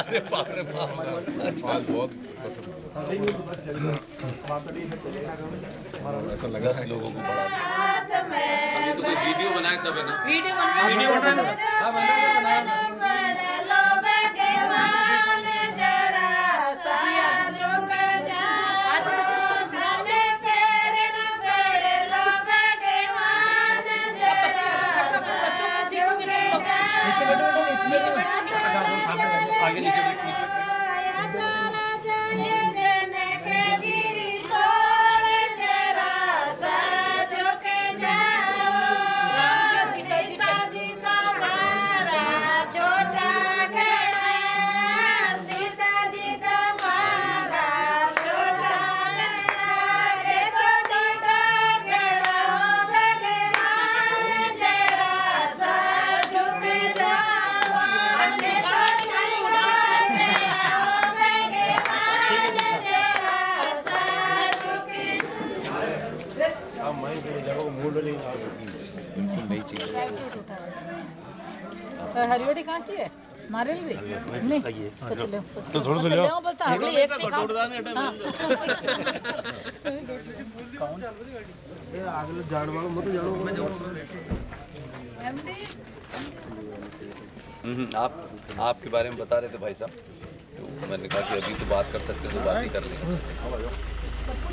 अरे बाप रे बाप, अच्छा बहुत ऐसा लगा 10 लोगों को बढ़ा अभी तो कोई वीडियो बनाए तब है ना। वीडियो बनाना आगे नीचे हरियोड़ी कहाँ की है? नारियल भी नहीं तो थोड़ा सा ले बस अगले एक टिक अगले जानवर मत जानो। आप आपके बारे में बता रहे थे भाई साहब, तो मैंने कहा कि अभी तो बात कर सकते हैं तो बात ही कर लेंगे।